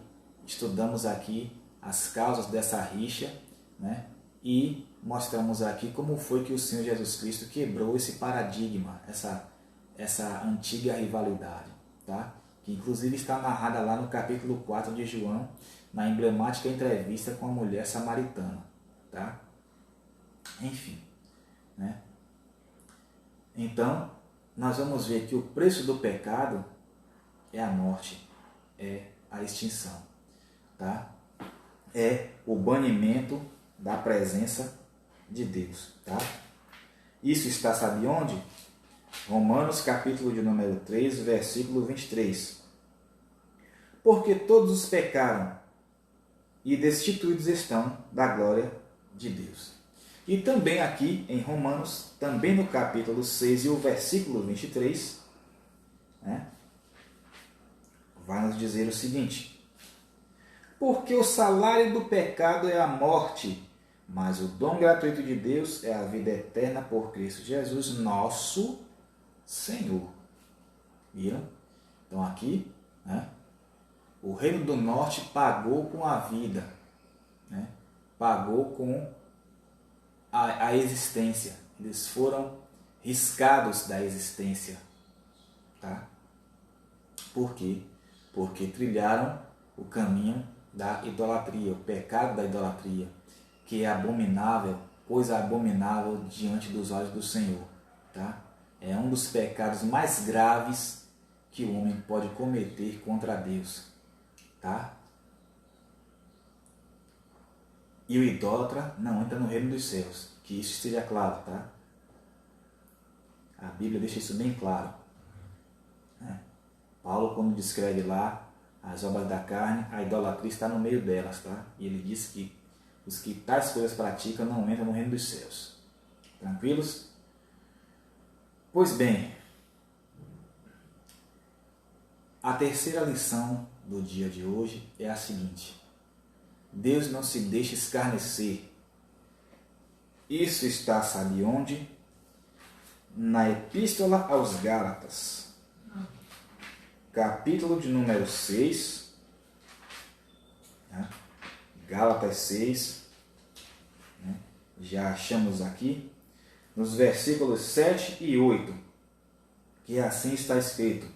estudamos aqui as causas dessa rixa, né? E mostramos aqui como foi que o Senhor Jesus Cristo quebrou esse paradigma, essa antiga rivalidade, tá? Que inclusive está narrada lá no capítulo 4 de João, na emblemática entrevista com a mulher samaritana, tá? Enfim, né? Então, nós vamos ver que o preço do pecado é a morte, é a extinção, tá? É o banimento da presença de Deus, tá? Isso está, sabe onde? Romanos capítulo de número 3, versículo 23. Porque todos os pecaram e destituídos estão da glória de Deus. E também aqui em Romanos, também no capítulo 6 e o versículo 23, né, vai nos dizer o seguinte: porque o salário do pecado é a morte, mas o dom gratuito de Deus é a vida eterna por Cristo Jesus, nosso Senhor. Viram? Então aqui, né, o reino do norte pagou com a vida, né, pagou com a existência. Eles foram riscados da existência, tá? Por quê? Porque trilharam o caminho da idolatria, o pecado da idolatria, que é abominável, coisa abominável diante dos olhos do Senhor, tá? É um dos pecados mais graves que o homem pode cometer contra Deus, tá? E o idólatra não entra no reino dos céus, que isso esteja claro, tá? A Bíblia deixa isso bem claro, né? Paulo, quando descreve lá as obras da carne, a idolatria está no meio delas, tá? E ele diz que os que tais coisas praticam não entram no reino dos céus. Tranquilos? Pois bem, a terceira lição do dia de hoje é a seguinte: Deus não se deixa escarnecer. Isso está, sabe onde? Na Epístola aos Gálatas, capítulo de número 6, né? Gálatas 6, né? Já achamos aqui, nos versículos 7 e 8, que assim está escrito: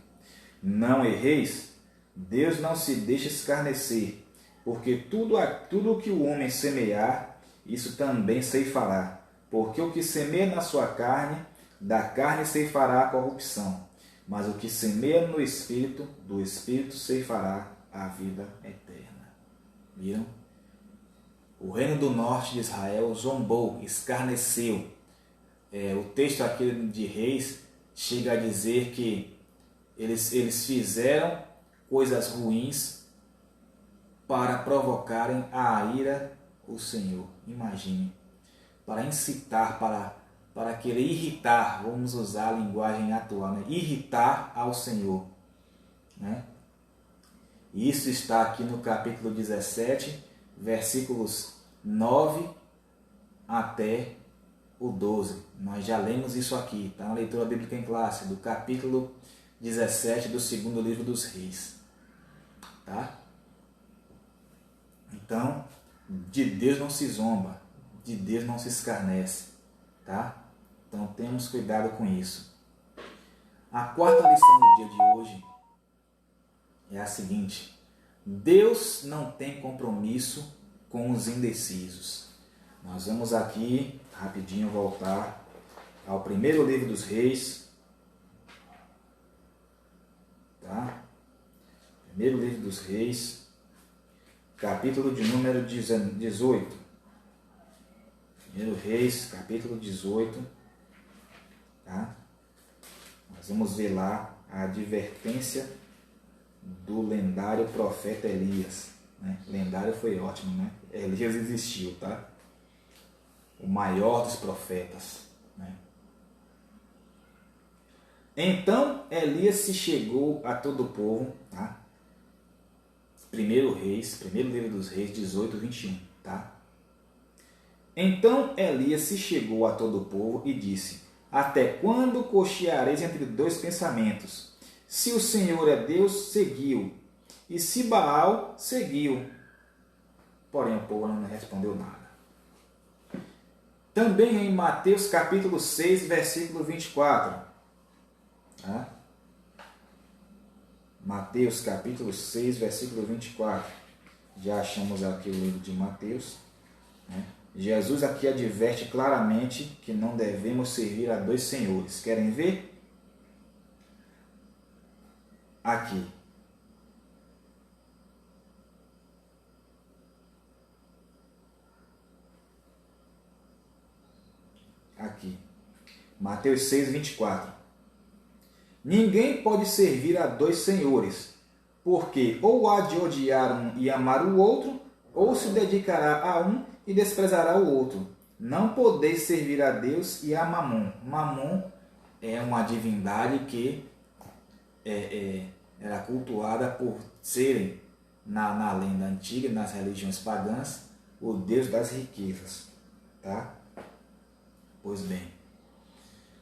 não erreis, Deus não se deixa escarnecer, porque tudo o que o homem semear, isso também ceifará. Porque o que semeia na sua carne, da carne ceifará a corrupção. Mas o que semeia no Espírito, do Espírito ceifará a vida eterna. Viram? O reino do norte de Israel zombou, escarneceu. O texto aqui de Reis chega a dizer que eles fizeram coisas ruins para provocarem a ira o Senhor. Imagine, para incitar, para querer irritar, vamos usar a linguagem atual, né? Irritar ao Senhor, né? Isso está aqui no capítulo 17, versículos 9 até o 12. Nós já lemos isso aqui, está na leitura bíblica em classe, do capítulo 17 do segundo livro dos Reis, tá? Então, de Deus não se zomba, de Deus não se escarnece, tá? Então temos cuidado com isso. A quarta lição do dia de hoje é a seguinte: Deus não tem compromisso com os indecisos. Nós vamos aqui rapidinho voltar ao primeiro livro dos Reis, tá? Primeiro livro dos Reis, capítulo de número 18. Primeiro Reis, capítulo 18. Tá? Nós vamos ver lá a advertência do lendário profeta Elias. Né? Lendário foi ótimo, né? Elias existiu, tá? O maior dos profetas. Né? Então Elias se chegou a todo o povo, tá? Primeiro livro dos Reis, 18, 21, tá? Então Elias se chegou a todo o povo e disse: até quando cocheareis entre dois pensamentos? Se o Senhor é Deus, seguiu, e se Baal, seguiu. porém o povo não respondeu nada. Também em Mateus capítulo 6, versículo 24. Tá? Mateus capítulo 6, versículo 24. Já achamos aqui o livro de Mateus. Né? Jesus aqui adverte claramente que não devemos servir a dois senhores. Querem ver? Aqui. Aqui. Mateus 6, 24. Ninguém pode servir a dois senhores, porque ou há de odiar um e amar o outro, ou se dedicará a um e desprezará o outro. Não podeis servir a Deus e a Mamon. Mamon é uma divindade que era cultuada por serem, na lenda antiga, nas religiões pagãs, o Deus das riquezas. Tá? Pois bem.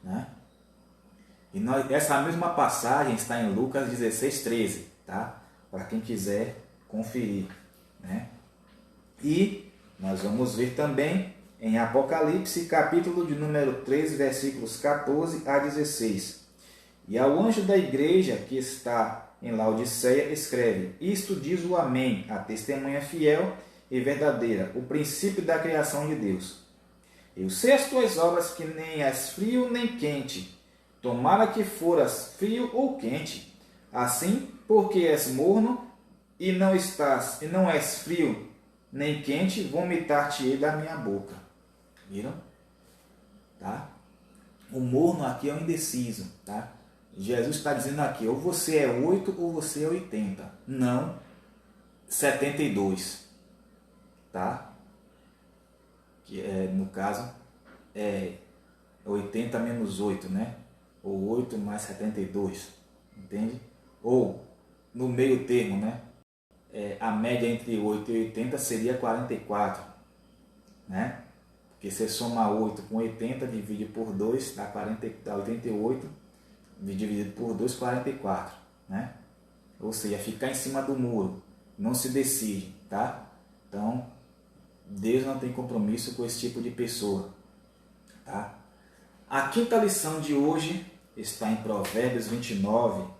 Né? E essa mesma passagem está em Lucas 16, 13. Tá? Para quem quiser conferir. Né? E nós vamos ver também em Apocalipse, capítulo de número 3, versículos 14 a 16. E ao anjo da igreja que está em Laodiceia escreve: Isto diz o Amém, a testemunha fiel e verdadeira, o princípio da criação de Deus. Eu sei as tuas obras, que nem és frio nem quente. Tomara que foras frio ou quente. Assim, porque és morno e não és frio nem quente, vomitar-te-ei da minha boca. Viram? Tá? O morno aqui é o indeciso. Tá? Jesus está dizendo aqui, ou você é 8 ou você é 80. Não 72. Tá? Que no caso é 80 menos 8, né? Ou 8 mais 72. Entende? Ou no meio termo, né? A média entre 8 e 80 seria 44, né? Porque você soma 8 com 80, divide por 2, dá 88, dividido por 2, 44, né? Ou seja, ficar em cima do muro, não se decide, tá? Então, Deus não tem compromisso com esse tipo de pessoa, tá? A quinta lição de hoje está em Provérbios 29,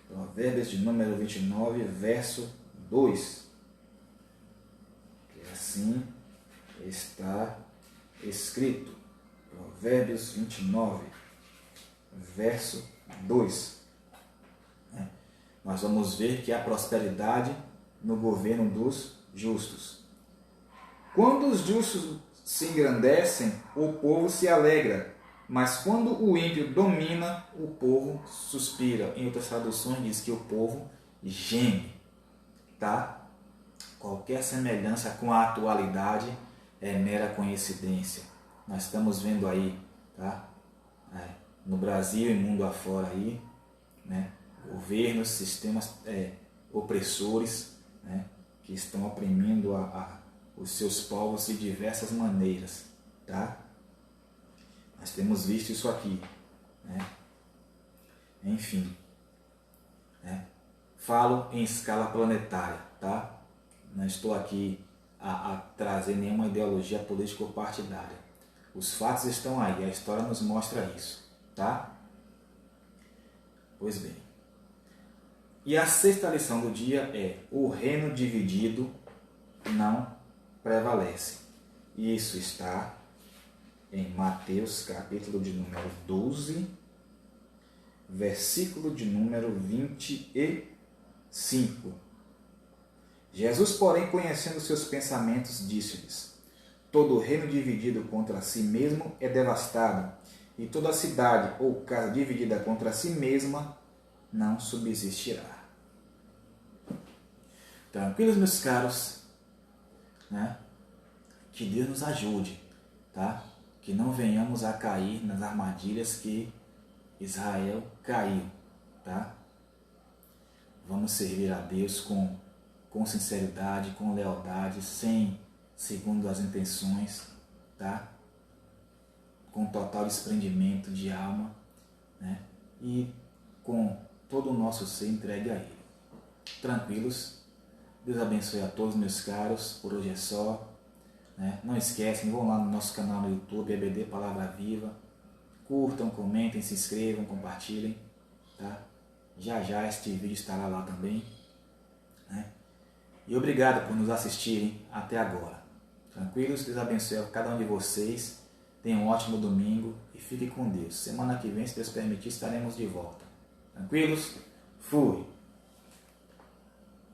Provérbios de número 29, verso 2. Que assim está escrito. Provérbios 29, verso 2. Nós vamos ver que há prosperidade no governo dos justos. Quando os justos se engrandecem, o povo se alegra. Mas quando o ímpio domina, o povo suspira. Em outras traduções diz que o povo geme. Tá? Qualquer semelhança com a atualidade é mera coincidência. Nós estamos vendo aí, tá? No Brasil e mundo afora aí, né? Governos, sistemas opressores, né? Que estão oprimindo os seus povos de diversas maneiras. Tá? Nós temos visto isso aqui, né? Enfim, né? Falo em escala planetária, tá? Não estou aqui a trazer nenhuma ideologia política ou partidária. Os fatos estão aí, a história nos mostra isso, tá? Pois bem. E a sexta lição do dia é: o reino dividido não prevalece. Isso está em Mateus, capítulo de número 12, versículo de número 25. Jesus, porém, conhecendo seus pensamentos, disse-lhes: todo reino dividido contra si mesmo é devastado, e toda cidade ou casa dividida contra si mesma não subsistirá. Tranquilos, meus caros, né? Que Deus nos ajude, tá? Que não venhamos a cair nas armadilhas que Israel caiu, tá? Vamos servir a Deus com sinceridade, com lealdade, sem segundo as intenções, tá? Com total desprendimento de alma, né? E com todo o nosso ser entregue a Ele. Tranquilos? Deus abençoe a todos, meus caros. Por hoje é só. Né? Não esquecem, vão lá no nosso canal no YouTube, EBD Palavra Viva. Curtam, comentem, se inscrevam, compartilhem. Tá? Já este vídeo estará lá também. Né? E obrigado por nos assistirem até agora. Tranquilos? Deus abençoe a cada um de vocês. Tenham um ótimo domingo e fiquem com Deus. Semana que vem, se Deus permitir, estaremos de volta. Tranquilos? Fui!